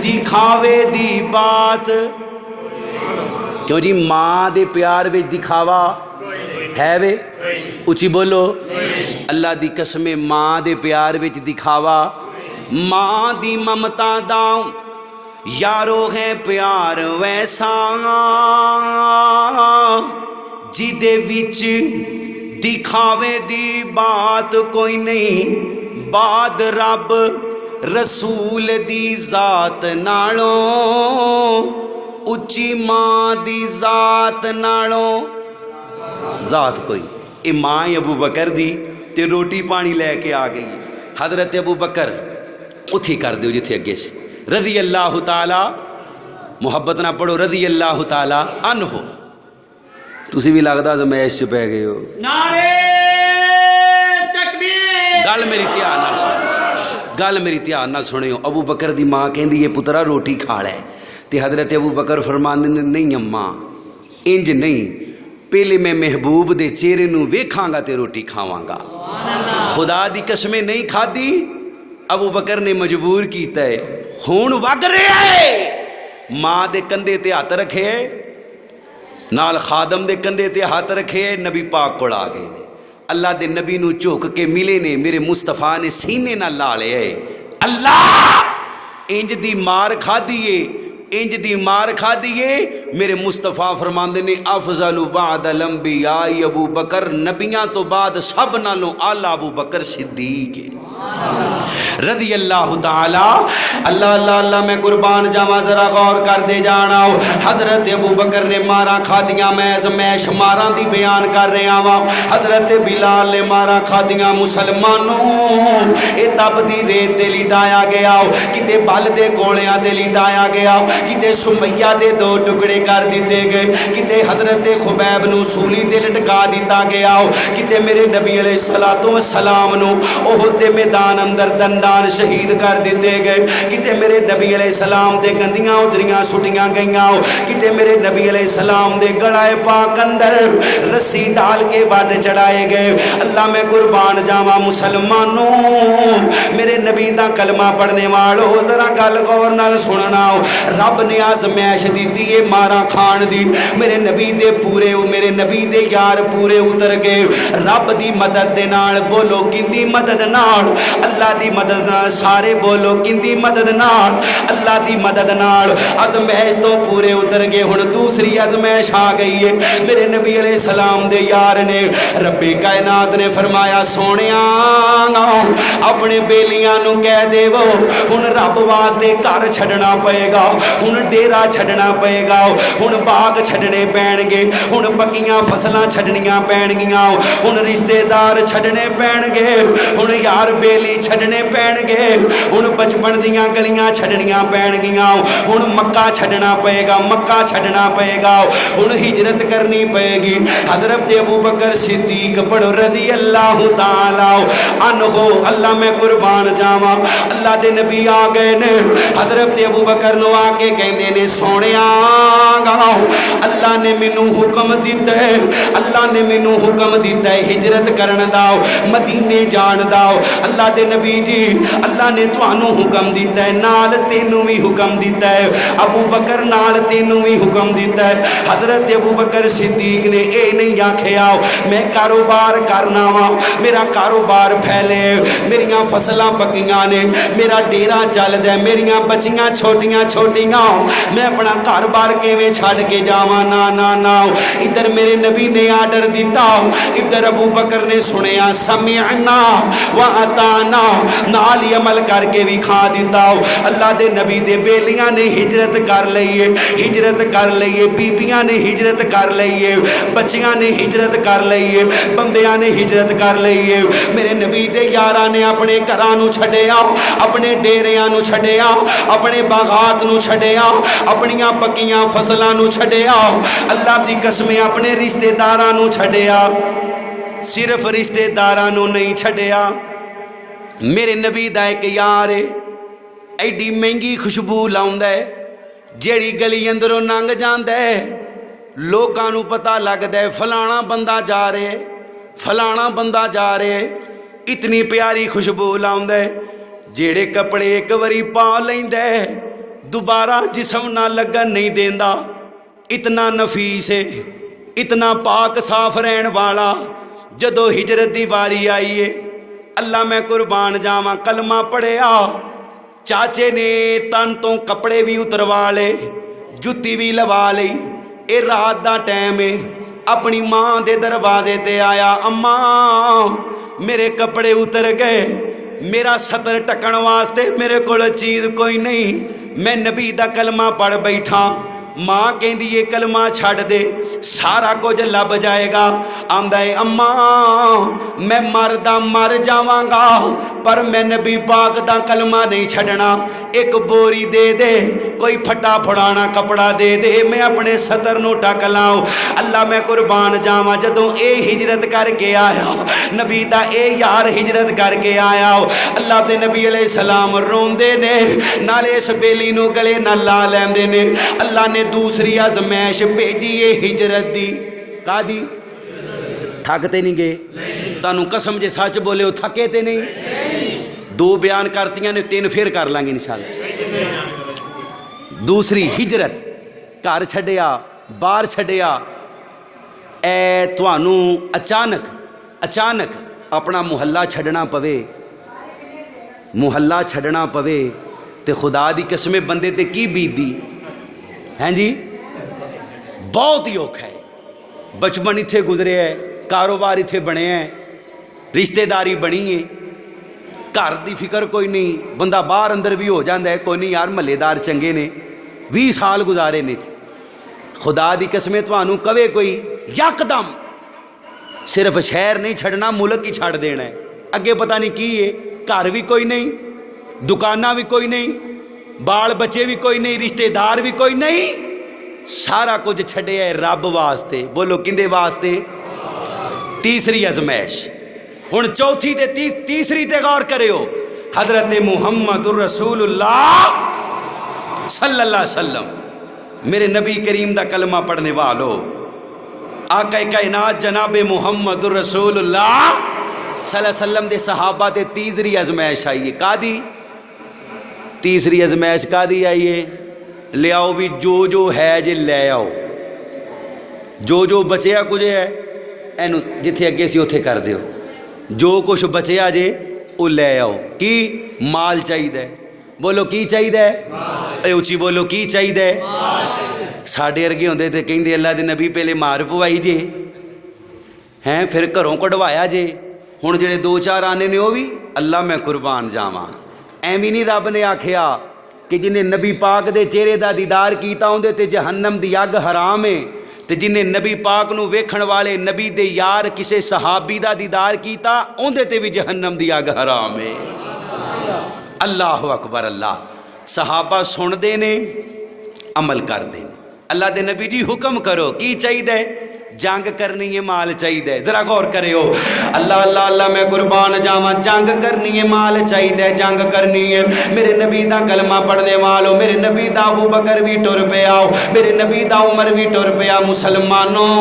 دکھاوے دی بات. کیوں جی ماں دے پیار وچ دکھاوا ہے وے اچھی بولو. اللہ دی قسم ماں دے پیار وچ دکھاوا ماں دی ممتا دا یارو ہے پیار ویسا جی دے وچ دکھاوے دی بات کوئی نہیں. بعد رب رسول دی ذات نالوں اچھی ماں دی ذات نالوں ذات کوئی. اے ماں ابو بکر دی تے روٹی پانی لے کے آ گئی. حضرت ابو بکر اتھی کر دیو جتھے اگے سے رضی اللہ تعالی محبت نہ پڑھو رضی اللہ تعالی عنہ. تسی بھی لگدا زمیش چ پے گئے ہو. نعرے تکبیر. گل میری دھیان نال سن گل میری دھیان نال سنیو. ابو بکر دی ماں کہندی ہے پترا روٹی کھا لے تے حضرت ابو بکر فرماندے نے نہیں اماں انج نہیں پہلے میں محبوب دے چہرے نو ویکھاں گا تے روٹی کھاواں گا. خدا دی قسمیں نہیں کھادی ابو بکر نے مجبور کیتا ہے. خون وگ رہا ہے ماں دے کندھے تے ہاتھ رکھے نال خادم دے کندھے تے ہاتھ رکھے نبی پاک کول آ گئے. اللہ دے نبی نو جھک کے ملے نے میرے مصطفیٰ نے سینے نال لا لے اللہ انج دی مار کھا دیے انج دی مار کھا دیے میرے مصطفیٰ فرماندے نے افضل بعد الانبیاء ابو بکر، نبیاں تو بعد سب نالوں اعلیٰ ابو بکر صدیق رضی اللہ تعالی۔ اللہ اللہ اللہ میں قربان جاواں، ذرا غور کر دے جانا۔ حضرت ابو بکر نے مارا کھادیاں، میں شماراں دی بیان کر رہا ہاں۔ حضرت بلال نے مارا کھادیاں، مسلمانوں اے تب دی ریت تے لٹایا گیا، کتے بل دے گولیاں تے لٹایا گیا، کتے سمیہ دے دو ٹکڑے کر دیتے گئے، کتے حضرت خبیب نو سولی تے لٹکا دیتا گیا، کتے میرے نبی علیہ السلام نو احد دے میدان اندر دندان شہید کر دیتے گئے، کتے میرے نبی علیہ السلام دے گندیاں ادریاں سٹیاں گئیاں، کتے میرے نبی علیہ السلام دے گڑائے پاک اندر رسی ڈال کے وڈ چڑھائے گئے۔ اللہ میں قربان جاواں، مسلمانوں میرے نبی دا کلمہ پڑھنے والو ذرا گل غور نال سننا۔ رب نے آزمائش دیتی ہے مارا کھان دی، میرے نبی دے پورے، میرے نبی دے یار پورے اتر گئے رب دی مدد دے نال۔ بولو کندی مدد نال؟ اللہ دی مدد نال۔ سارے بولو کندی مدد نال؟ اللہ دی مدد نال۔ آزمائش تو پورے اتر گئے، ہن دوسری آزمائش آ گئی ہے۔ میرے نبی علیہ السلام دے یار نے، رب کائنات نے فرمایا سونیا اپنے بیلیاں نو کہہ دے وہ ہن رب واسطے گھر چھڈنا پئے گا، ہن ڈیرا چھڈنا پئے گا، ہن باغ چھڈنے پین گے، ہن پکیاں فصلاں چھڈنیاں پین گیاں، ہن رشتے دار چھڈنے پین گے، ہن یار بیلی چھڈنے پین گے، ہن بچپن دیاں گلیاں چھڈنیاں پین گیاں، ہن مکہ چھڈنا پئے گا، مکہ چھڈنا پئے گا، ہن ہجرت کرنی پئے گی۔ حضرت ابو بکر صدیق پڑھو رضی اللہ تعالی عنہ۔ اللہ میں قربان جاواں، اللہ دے نبی آ گئے نے، حضرت ابو بکر نو آ کے کہندے نے سونیا اللہ نے مینوں حکم دیتا ہے، اللہ نے مینوں حکم دیتا ہے ہجرت کرن دا، مدینے جان دا۔ اللہ دے نبی جی اللہ نے تانوں حکم دیتا ہے، نال تینوں بھی حکم دیتا ہے، ابو بکر نال تینوں بھی حکم دیتا ہے۔ حضرت ابو بکر صدیق نے اے نہیں آکھیا میں کاروبار کرنا وا، میرا کاروبار پھیلے، میریاں فصلاں پکیاں نے، میرا ڈیرا چلدا ہے، میریاں بچیاں چھوٹیاں چھوٹیاں، میں اپنا کاروبار کیویں چھڈ کے جاواں؟ نا نا نا، ادھر میرے نبی نے آرڈر دیتا، ادھر ابو بکر نے سنیا سمعنا واطعنا، نال ہی عمل کر کے بھی کھا دیتا۔ اللہ دے نبی دے بیلیاں نے ہجرت کر لئیے، ہجرت کر لئیے، بیبیاں نے ہجرت کر لئیے، بچیاں نے ہجرت کر لئیے، بندیاں نے ہجرت کر لئیے۔ میرے نبی دے یاراں نے اپنے گھراں نو چھڈیا، اپنے ڈیریاں نو چھڈیا، اپنے باغات نو چھڈیا، اپنیاں پکیاں فصلاں نو چھڈیا، اللہ دی قسم اپنے رشتے داراں نو چھڈیا، صرف رشتے داراں نو نہیں چھڈیا۔ میرے نبی دا ایک یار ایڈی مہنگی خوشبو لاؤندا ہے، جیڑی گلی اندروں لنگ جاندا ہے لوکاں نو پتہ لگدا ہے فلانا بندہ جا رہے، فلانا بندہ جا رہے، اتنی پیاری خوشبو لاؤندا ہے، جیڑے کپڑے ایک واری پا لیندا ہے دوبارہ جسم نہ لگن نہیں دیندا، اتنا نفیس ہے، اتنا پاک صاف رہن والا۔ جدو ہجرت دی واری آئی ہے، اللہ میں قربان جاواں کلمہ پڑھیا، چاچے نے تن تو کپڑے بھی اتروا لے، جتی بھی لوا لی، اے رات دا ٹائم ہے، اپنی ماں دے دروازے تے آیا، اماں میرے کپڑے اتر گئے، میرا سطر ٹکن واسطے میرے کول چیز کوئی نہیں، میں نبی دا کلمہ پڑھ بیٹھا۔ ماں کہندی یہ کلمہ چھڑ دے سارا کچھ لب جائے گا۔ آندا ہے اماں میں مردہ مر جاواں گا پر میں نبی پاک دا کلمہ نہیں چھڑنا، ایک بوری دے دے، کوئی پھٹا پھڑانا کپڑا دے دے، میں اپنے سطر نو ٹک لاؤں۔ اللہ میں قربان جاواں جدوں اے ہجرت کر کے آیا، نبی دا اے یار ہجرت کر کے آیا، اللہ دے نبی علیہ السلام روندے نے، نالے اس بیلی نو گلے نہ لا لیندے نے۔ اللہ نے دوسری آزمائش بھیجی ہے ہجرت دی، کا دی؟ تھکتے نہیں گئے؟ تانوں قسم جے سچ بولے ہو تھکے تے نہیں؟ دو بیان کرتیاں نے، تین پھر کر لیں گے انشاءاللہ۔ دوسری ہجرت، گھر چھڈیا، باہر چھڈیا، اے تانوں اچانک اپنا محلہ چھڈنا پوے، محلہ چھڈنا پوے تے خدا دی قسم بندے تے کی بیت دی ہیں جی؟ بہت ہی اوکھا ہے. بچپن اتنے گزرے ہے, کاروبار اتنے بنے ہے, رشتے داری بنی ہے, گھر دی فکر کوئی نہیں, بندہ باہر اندر بھی ہو جاتا ہے, کوئی نہیں یار محلے دار چنگے نے, 20 سال گزارے نے. خدا دی قسمیں تھانوں کہے کوئی یکدم صرف شہر نہیں چھڑنا, ملک ہی چھڑ دینا ہے, اگے پتہ نہیں کی ہے, گھر بھی کوئی نہیں, دکاناں بھی کوئی نہیں, بال بچے بھی کوئی نہیں, رشتے دار بھی کوئی نہیں, سارا کچھ چھڈیا ہے رب واسطے. بولو کندے واسطے؟ تیسری ازمائش. ہن چوتھی تے تیسری تے غور کریو. حضرت محمد الرسول اللہ صلی اللہ علیہ وسلم, میرے نبی کریم دا کلمہ پڑھنے والو, آقا کائنات جناب محمد الرسول اللہ صلی اللہ علیہ وسلم دے صحابہ تے تیسری ازمائش آئی ہے. کا دی تیسری ازمائش کا دی آئی ہے؟ لے آؤ بھی جو ہے جے لے آؤ, جو بچیا کچھ ہے اینو جتھے اگے سی اوتھے کر دیو, جو کچھ بچیا جے وہ لے آؤ. کی مال چاہیے؟ بولو کی چاہیے؟ اے اچھی بولو کی چاہیے؟ ساڈے ارگے ہوندے تے کہندے اللہ دے نبی پہلے مار پوائی جے ہیں, پھر گھروں کڈوایا جے, ہن جڑے 2-4 آنے نے وہ بھی اللہ میں قربان جاواں. ایویں نہیں رب نے آکھیا کہ جنہیں نبی پاک دے چہرے دا دیدار کیتا اندے تے جہنم دی اگ حرام ہے, تے جنہیں نبی پاک نو ویکھن والے نبی دے یار کسے صحابی دا دیدار کیتا اندے تے بھی جہنم دی اگ حرام ہے. اللہ اکبر. اللہ صحابہ سن دے نے, عمل کر دے. اللہ دے نبی جی حکم کرو, کی چاہیے؟ جنگ کرنی ہے, مال چاہیے. ذرا غور کرے ہو. اللہ اللہ اللہ میں قربان جاواں, جنگ کرنی ہے, مال چاہیے, جنگ کرنی ہے. میرے نبی دا کلمہ پڑھنے والو, میرے نبی دا ابو بکر بھی ٹر پیا, میرے نبی دا عمر بھی ٹر پیا. مسلمانوں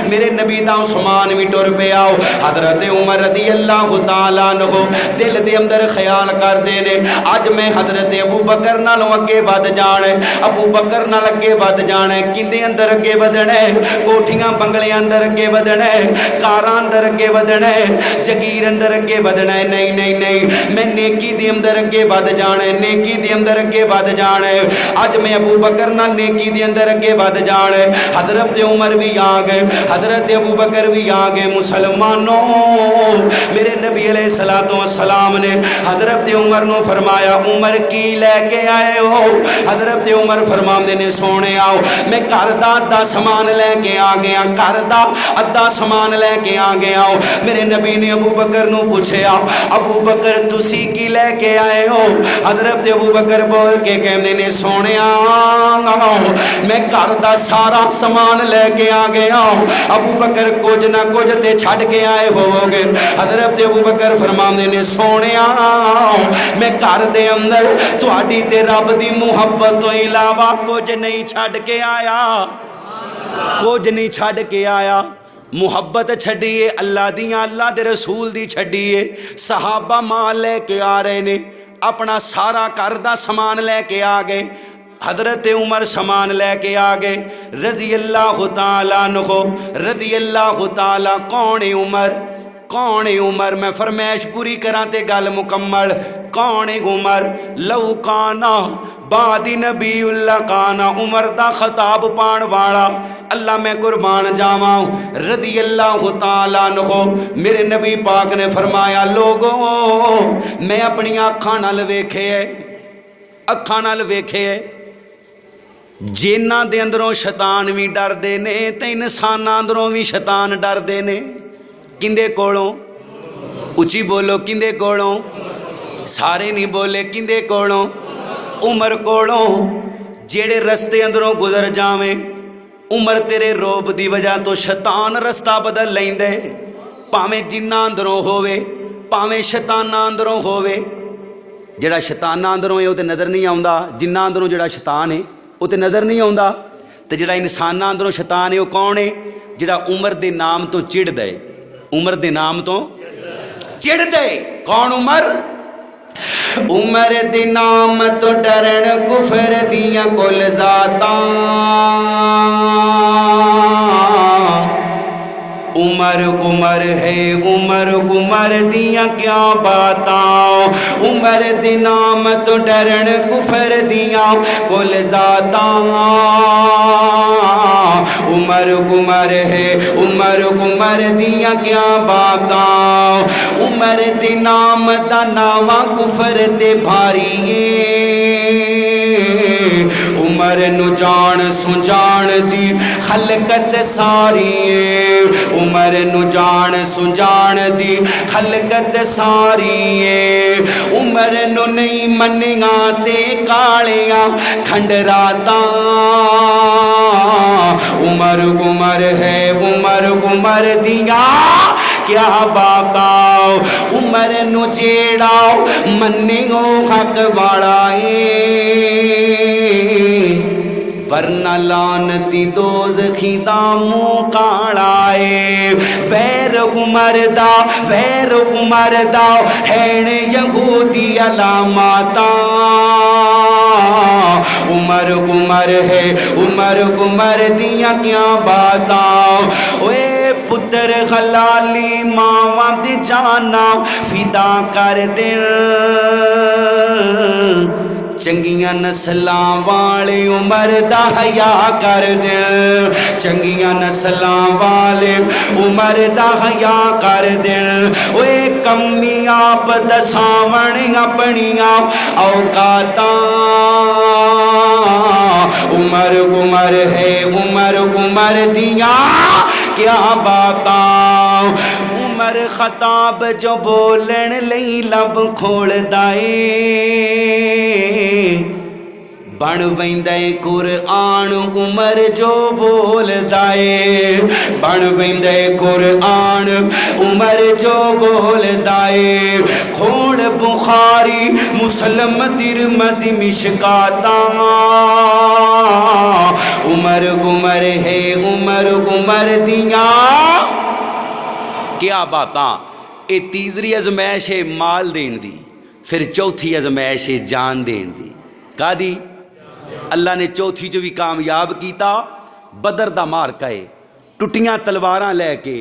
میرے نبی دا عثمان بھی ٹر پیا. حضرت عمر رضی اللہ تعالیٰ عنہ دل دے اندر خیال کر دے نے, اج میں حضرت ابو بکر نالوں اگے ود جانا ہے, ابو بکر نال اگے ود جانا ہے. کندے اندر اگے ودنا ہے؟ کوٹھیاں بنگلے اندر اگے ودنا ہے, کاراں اندر اگے ودنا ہے, جگیر اندر اگے ودنا ہے. نہیں نہیں نہیں, میں نیکی دے اندر اگے ود جانا ہے, نیکی دے اندر اگے ود جانا ہے. اج میں ابو بکر نال نیکی دے اندر اگے ود جانا ہے. حضرت عمر بھی آ گئے, حضرت ابو بکر بھی آ گئے. مسلمانوں میرے نبی علیہ الصلوۃ والسلام نے حضرت عمر نو فرمایا, عمر کی لے کے آئے ہو؟ حضرت عمر فرماندے نے, سونے آؤ میں گھر دا آدھا سامان لے کے آ گیا, گھر دا ادھا سامان لے کے آ گیا. میرے نبی نے ابو بکر نو پوچھیا, ابو بکر تسی کی لے کے آئے ہو؟ حضرت ابو بکر بول کے کہندے نے, سونیا میں گھر دا سارا سامان لے کے آ گیا. ابو بکر کچھ نہ کچھ تے چھڈ کے آئے ہو گے. حضرت ابو بکر فرماندے نے, سونیا میں گھر دے اندر تہاڈی تے رب دی محبت تو علاوہ کچھ نہیں چھڈ کے آیا, کچھ نہیں چھڈ کے آیا. محبت چھڈیے اللہ دیاں, اللہ دے رسول دی چھڈیے. صحابہ مال لے کے آ رہے نے, اپنا سارا گھر دا سامان لے کے آ گئے. حضرت عمر سامان لے کے آ گئے رضی اللہ تعالیٰ عنہ. رضی اللہ تعالیٰ کون ہے عمر؟ کون ہے عمر؟ میں فرمائش پوری کراں تے گل مکمل. کون ہے عمر؟ لو کانا بعد نبی اللہ کانا, عمر دا خطاب پان والا. اللہ میں قربان جاواں رضی اللہ تعالیٰ عنہ. میرے نبی پاک نے فرمایا, لوگوں میں اپنی اکھاں نال ویکھے ہے, اکھاں نال ویکھے ہے, جنہاں دے اندروں شیطان بھی ڈردے نے تے انساناں اندروں بھی شیطان ڈردے نے. کندے کولوں؟ اچھی بولو, کندے کولوں؟ سارے نہیں بولے, کندے کولوں؟ عمر کولوں. جیڑے رستے اندروں گزر جاویں, عمر تیرے روب دی وجہ تو شیطان رستہ بدل لیندے. پاویں جنہ اندروں ہووے, پاویں شیطاناں اندروں ہووے. جڑا شیطاناں اندروں ہے وہ تے نظر نہیں آوندا, جنہ اندروں جڑا شیطان ہے وہ تے نظر نہیں آوندا. تے جڑا انساناں اندروں شیطان ہے وہ کون ہے؟ جڑا عمر دے نام تو چڑ دے, عمر دے نام تو چڑ دے. کون عمر؟ عمر دے نام تو ڈرن کفر دیاں کل ذاتاں, عمر عمر ہے عمر عمر دیاں کیا باتاں عمر دی نام تو ڈرن کفر دیاں کل ذاتاں عمر عمر ہے عمر عمر دیاں کیا باتاں عمر دی نام دا ناواں کفر تے بھاری عمر نو جان سنجان دی خلقت ساری عمر نو جان سنجان دی خلقت ساری عمر نو نہیں منیاں تے کالیاں کھنڈراتاں عمر عمر ہے عمر عمر دیاں کیا باتاں عمر نو جیڑا منیو حق والا ورنہ لعنتی دوزخی دا منہ کاڑا ویر عمر دا ہین یہودی علاماتاں عمر عمر ہے عمر عمر دیاں کیا باتاں اوے پتر خلالی ماواں دی جانا فدا کر دل چنگیاں نسلاں والے عمر دا حیا کر دل چنگیاں نسلاں والے عمر دا حیا کر دل اوے کمی آپ دساون اپنیاں اوقاتاں عمر عمر ہے عمر عمر دیاں کیا باتاں عمر خطاب جو بولن لئی لب کھول دائے بن ویندے قرآن عمر جو بول دائے بن ویندے قرآن عمر جو بول دائے کھوڑ بخاری مسلم ترمذی مشکاتاں عمر عمر ہے عمر عمر دیاں کیا باتاں اے تیسری ازمائش ہے مال دین دی پھر چوتھی ازمائش ہے جان دین دی کا دی اللہ نے چوتھی جو بھی کامیاب کیتا بدر دا مار کہے ٹٹیاں تلواراں لے کے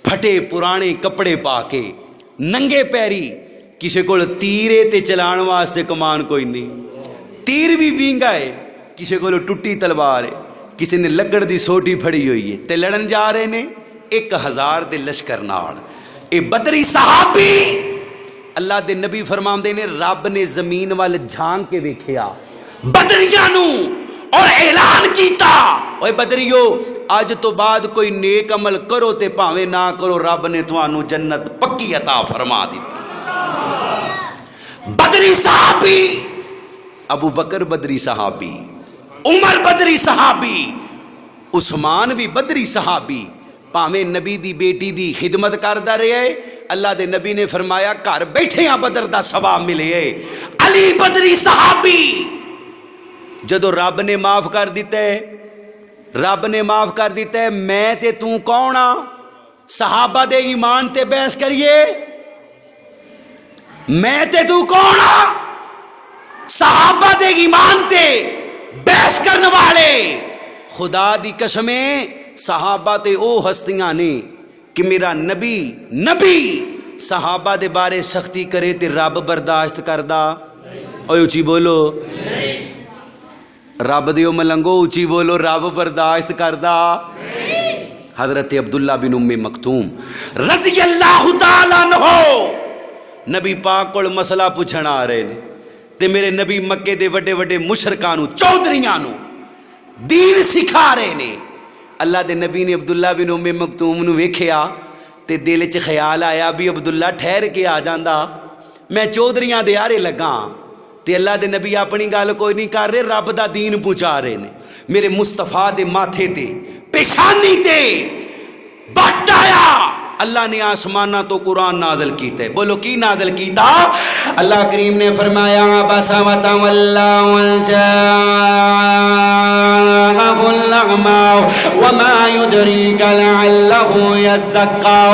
پھٹے پرانے کپڑے پا کے ننگے پیری کسی کو تیرے تے چلان واسطے کمان کوئی نہیں تیر بھی وینگا ہے کسی کو ٹٹی تلوار ہے کسی نے لکڑ دی سوٹی پھڑی ہوئی ہے تے لڑن جا رہے نے 1000 دے لشکر نال اے بدری صحابی اللہ دے نبی فرماندے نے رب نے زمین وال جھانک کے ویکھیا بدریاں نو اور اعلان کیتا اوے بدریو آج تو بعد کوئی نیک عمل کرو تے پاویں نہ کرو رب نے تھانوں جنت پکی عطا فرما دیتی بدری صحابی ابو بکر بدری صحابی عمر بدری صحابی عثمان بھی بدری صحابی پاویں نبی دی بیٹی دی خدمت کردا رہے اللہ دے نبی نے فرمایا گھر بیٹھے ہاں بدر دا ثواب ملے علی بدری صحابی جدو رب نے معاف کر دیتا ہے رب نے معاف کر دیتا ہے میں تے تو کون ہاں صحابہ دے ایمان تے بحث کریے میں تے تو کون ہاں صحابہ دے ایمان تے بحث کرنے والے خدا دی قسمیں صحابہ تے او ہستیاں نے کہ میرا نبی صحابہ دے بارے سختی کرے تے رب برداشت کردا اوے اچھی بولو رب دیو ملنگو اچھی بولو رب برداشت کردا حضرت عبداللہ بن ام مکتوم رضی اللہ تعالیٰ عنہ نبی پاک کو مسئلہ پوچھنا آ رہے نے تے میرے نبی مکے دے وڈے وڈے مشرکاں نو چودھریاں نو دین سکھا رہے نے اللہ دے نبی نے عبداللہ بن ام مکتوم نو ویکھیا تے دل چ خیال آیا بھی عبداللہ ٹھہر کے آ جاندا میں چودھریاں دے آرے لگاں تے اللہ دے نبی اپنی گل کوئی نہیں کر رہے رب دا دین پہنچا رہے نے میرے مصطفیٰ دے ماتھے تے پیشانی تے بٹ آیا اللہ نے آسمانہ تو قرآن نازل کیتا ہے بولو کی نازل کیتا اللہ کریم نے فرمایا بسا وتولى وجاءه الأعمى وما يدريك لعله يزكى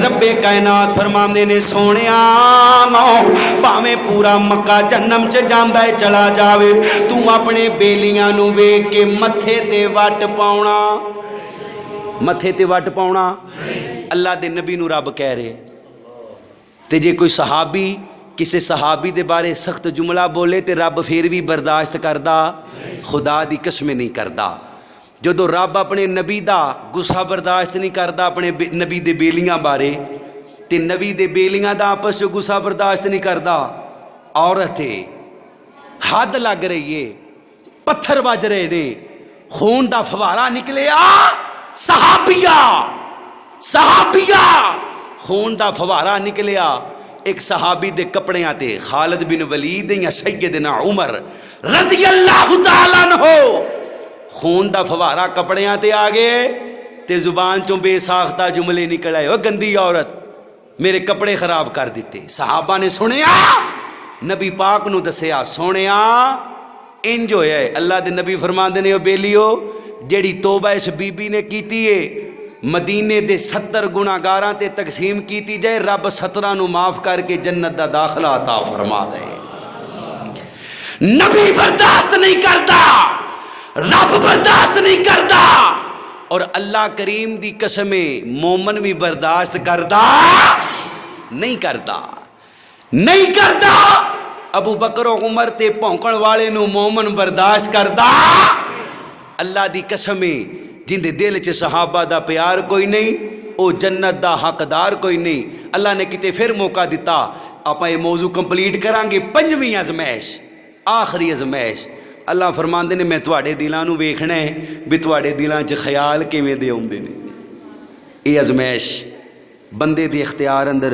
رب کائنات فرماندے نے سونیا پاویں پورا مکہ جہنم چ جاندا ہے چلا جاوے تو اپنے بیلیاں نو ویکھ کے متھے تے وٹ پاونا اللہ دے نبی نو رب کہہ رہے. تے جے کوئی صحابی کسی صحابی دے بارے سخت جملہ بولے تے رب پھر بھی برداشت کردا؟ خدا دی قسم نہیں کردا. جدو رب اپنے نبی دا غصہ برداشت نہیں کردا اپنے نبی دے بیلیاں بارے تے نبی دے بیلیاں دا آپس جو غصہ برداشت نہیں کردا. عورت ہے، حد لگ رہی ہے، پتھر بج رہے نے، خون دا فوارہ نکلے صحابیہ خون دا فوارہ نکلیا. ایک صحابی دے کپڑیاں تے خالد بن ولید یا سیدنا عمر رضی اللہ تعالیٰ عنہ خون دا فوارہ کپڑیاں تے آگے تے زبان چوں بے ساختہ جملے نکل آئے. او گندی عورت میرے کپڑے خراب کر دیتے. صحابہ نے سنیا، نبی پاک نو دسیا، سونیا انج ہویا ہے. اللہ دے نبی فرماندے نے او بیلیو جیڑی توبہ اس بی بی نے کیتی ہے مدینے دے 70 گناہگاراں تے تقسیم کیتی جائے، رب 17 نو معاف کر کے جنت دا داخلہ عطا فرما دے. نبی برداشت نہیں کرتا، رب برداشت نہیں کرتا، اور اللہ کریم دی قسم مومن بھی برداشت کردا نہیں کردا. ابو بکر و عمر تے پونکن والے نو مومن برداشت کردا. اللہ دی قسم جن دے دل چ صحابہ دا پیار کوئی نہیں او جنت دا حقدار کوئی نہیں. اللہ نے کتے پھر موقع دیتا. آپ یہ موضوع کمپلیٹ کریں گے. 5ویں ازمائش، آخری ازمائش. اللہ فرماندے نے میں تواڈے دلاں نو ویکھنا ہے بھی تواڈے دلاں چ خیال کیویں دے اوندے نے. یہ ازمائش بندے دے اختیار اندر،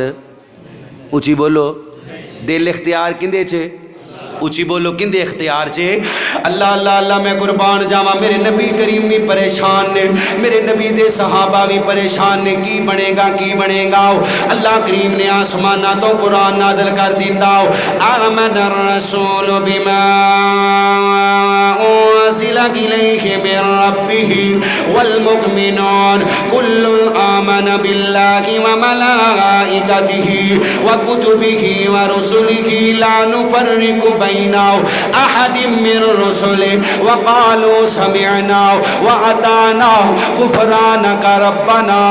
اچھی بولو، دل اختیار کندے چے؟ اچھی بولو کندے اختیار چے؟ اللہ اللہ اللہ میں قربان جاواں میرے نبی کریم بھی پریشان نے، میرے نبی دے صحابہ بھی پریشان نے. کی بنے گا کی بنے گا؟ اللہ کریم نے آسمانہ تو قرآن نازل کر دیتا. آمن الرسول بما انزل الیہ من ربہ والمؤمنون کل آمن باللہ وملائکتہ وکتبہ ورسلہ لا نفرق بین احد من رسلہ وقالوا سمعنا واطعنا غفرانک ربنا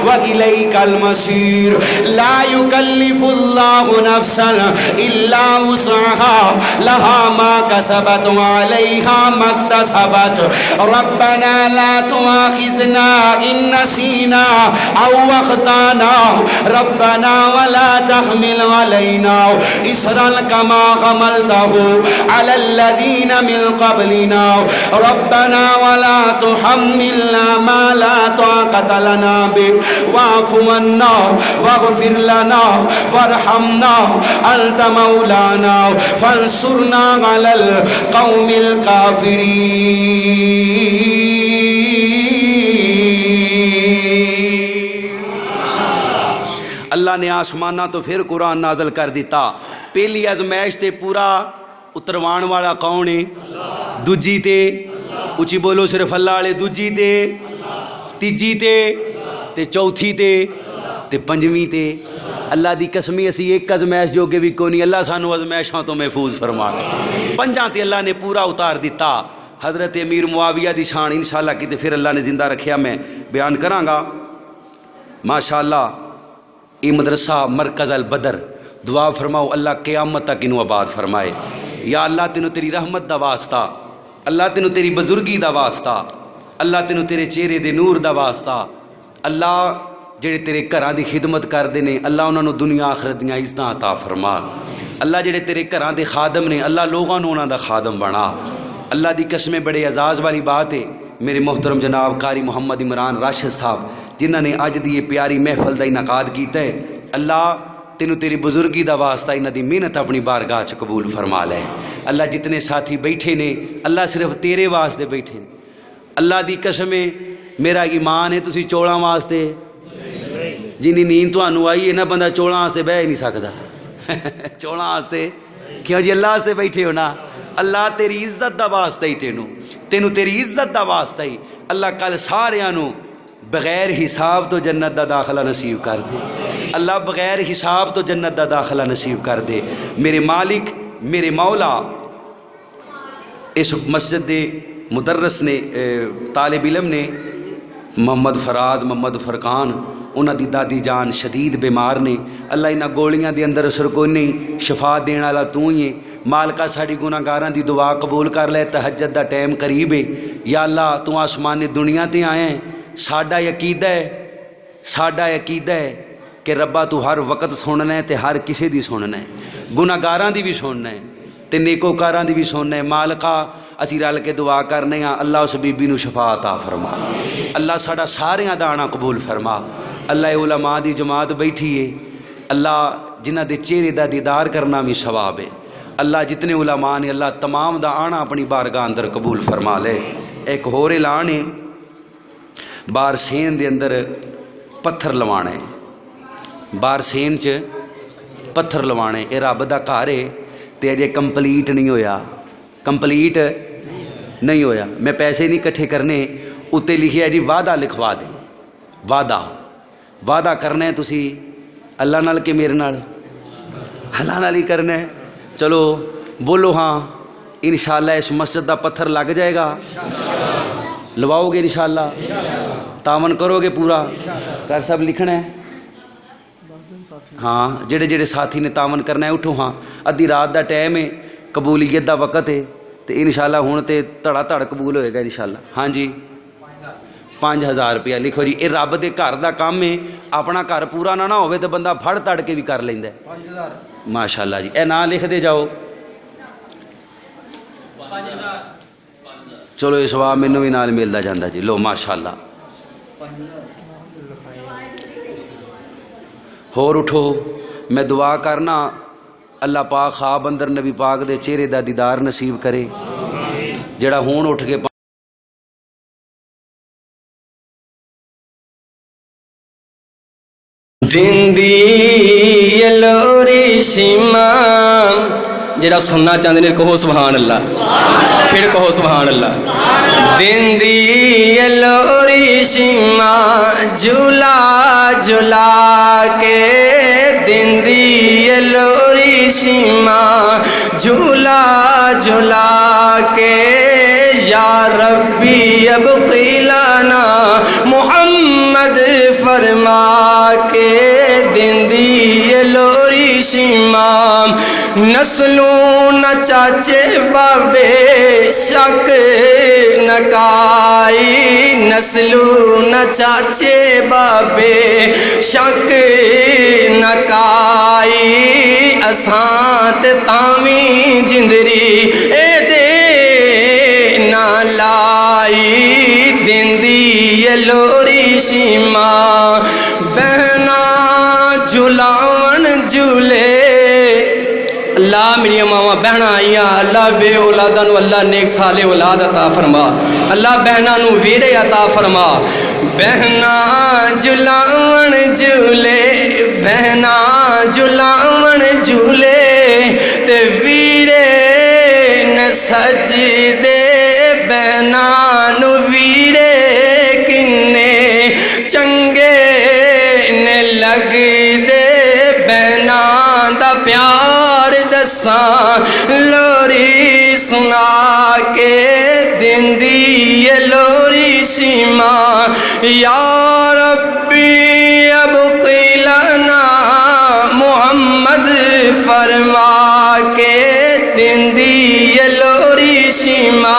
وإلیک المصیر. لا یکلف اللہ نفسا الا وسعها لها ما کسبت وعليها ما اكتسبت. ربنا لا تؤاخذنا إن نسينا أو أخطأنا ربنا ولا تحمل علينا إصرا كما حملته على الذين من قبلنا ربنا ولا تحملنا ما لا طاقة لنا به واعف عنا واغفر لنا وارحمنا أنت مولانا فانصرنا على القوم الكافرين. اللہ نے آسمانہ تو پھر قرآن نازل کر دیتا. پہلی ازمائش تے پورا اتروان والا کون ہے؟ دوجی تے اچھی بولو صرف اللہ والے، دوجی تے، تیجی تے چوتھی تے 5ویں تے. اللہ دی قسمی اسی ایک ازمائش جو کہ بھی کونی. اللہ سانو ازمائشاں تو محفوظ فرما. 5 تے اللہ نے پورا اتار دیتا. حضرت امیر معاویہ دی شان انشاءاللہ کتے پھر اللہ نے زندہ رکھیا میں بیان کراں گا. ماشاءاللہ یہ مدرسہ مرکز البدر، دعا فرماؤ اللہ قیامت تک انہوں آباد فرمائے. یا اللہ تینوں تیری رحمت دا واسطہ، اللہ تینوں تیری بزرگی دا واسطہ، اللہ تینوں تیرے چہرے دے نور دا واسطہ. اللہ جڑے تیرے گھراں دی خدمت کردے نے اللہ انہاں نوں دنیا آخرت دیاں عزتاں عطا فرما. اللہ جڑے تیرے گھراں دے خادم نے اللہ لوگاں نوں انہاں دا خادم بنا. اللہ دی قسمیں بڑے اعزاز والی بات ہے میرے محترم جناب قاری محمد عمران راشد صاحب جنہاں نے اج دی یہ پیاری محفل دا انعقاد کیتا ہے. اللہ تینوں تیری بزرگی دا واسطہ انہاں دی محنت اپنی بارگاہ چ قبول فرما لے. اللہ جتنے ساتھی بیٹھے نے اللہ صرف تیرے واسطے بیٹھے نے. اللہ دی قسمیں میرا ایمان ہے تسی چوڑاں واسطے جنی نیند تانوں آئی ہے نا بندہ چوڑاں واسطے بہ ہی نہیں سکدا. چوڑاں واسطے کیوں جی اللہ واسطے بیٹھے ہو نا. اللہ تیری عزت دا واسطہ ہی تینوں تیری عزت دا واسطہ ہی اللہ کل ساریاں نوں بغیر حساب تو جنت دا داخلہ نصیب کر دے. اللہ بغیر حساب تو جنت دا داخلہ نصیب کر دے. میرے مالک میرے مولا اس مسجد دے مدرس نے طالب علم نے محمد فراز محمد فرقان انہاں دی دادی جان شدید بیمار نے، اللہ انہاں گولیاں دے اندر اثر کوئی نہیں، شفا دین والا تو ہی ہے۔ مالکا ساڈی گناہگاراں دی دعا قبول کر لے، تہجد دا ٹائم قریب ہے، یا اللہ تو آسمانی دنیا تے آیا ہے، ساڈا عقیدہ ہے کہ ربا تو ہر وقت سننا ہے تے ہر کسی دی سننا ہے، گناہگاراں دی بھی سننا ہے تے نیکوکاراں دی بھی سننا ہے۔ مالکا اسی رل کے دعا کرنے ہاں، اللہ اس بی بی نو شفا عطا فرما، اللہ ساڈا ساریاں دا آنا قبول فرما۔ اللہ علماء دی جماعت بیٹھی ہے، اللہ جنہ دے چہرے دا دیدار کرنا بھی ثواب ہے، اللہ جتنے علماء نے اللہ تمام دا آنا اپنی بارگاہ اندر قبول فرما لے۔ ایک ہور اعلان ہے، بارسین دے اندر پتھر لوانا ہے، بارسین چ پتھر لوانے، اے رب دا گھر ہے تے اجے کمپلیٹ نہیں ہویا، کمپلیٹ نہیں ہویا، میں پیسے نہیں کٹھے کرنے، اتنے لکھیا جی وعدہ لکھوا دیں، وعدہ کرنا ہے تسی اللہ نال کہ میرے نال؟ اللہ نال ہی کرنا ہے۔ چلو بولو ہاں، انشاءاللہ اس مسجد دا پتھر لگ جائے گا، لواؤ گے انشاءاللہ، تعاون کرو گے پورا، کر سب لکھنا ہے ہاں، جڑے ساتھی نے تعاون کرنا ہے اٹھو ہاں، ادھی رات دا ٹائم ہے، قبولیت دا وقت ہے، تو انشاءاللہ ہوں تے تڑا تڑ قبول ہوئے گا انشاءاللہ۔ ہاں جی 5000 روپیہ لکھو جی، یہ رب دے گھر دا کام ہے، اپنا گھر پورا نہ ہوئے تو بندہ پھڑ تڑ کے بھی کر لیندا ہے۔ ماشاءاللہ جی، اے نام لکھ دے جاؤ، چلو یہ سواب مینوں بھی نال ملدا جاندا جی، لو ماشاءاللہ۔ ہور اٹھو، میں دعا کرنا اللہ پاک خواب اندر نبی پاک دے چہرے دا دیدار نصیب کرے، جڑا ہون اٹھ کے دندی یلوری سیما، جڑا سننا چاہتے ہیں کہو سبحان اللہ، پھر کہو سبحان اللہ۔ دندی یلوری سیما جھولا جھولا کے، دندی یلوری سیما جھولا جھولا کے، یا ربی ابقی لنا محمد فرما کے، دندی یلوری سیما نسلوں نہ چاچے بابے شک نکائی، نسلوں نہ چاچے بابے شک نکائی، اسانت تامی جندری اے دے نہ لائی، دندی یلوری سیما بہنا جھلاون جھولے۔ اللہ میری ماما بہنا آئیاں، اللہ بے اولاداں نو اللہ نیک سالے اولاد عطا فرما، اللہ بہنا نو ویرے عطا فرما۔ بہنا جھلاون جھولے، بہنا جھلاون جھولے، تے ویرے نے سجدے، بہنا نو ویرے کنے چنگے نے لگ دے، بہنا دا پیار دساں لوری سنا کے، دندی یلوری سیما یا ربی ابقی لنا محمد فرما کے، دندی یلوری سیما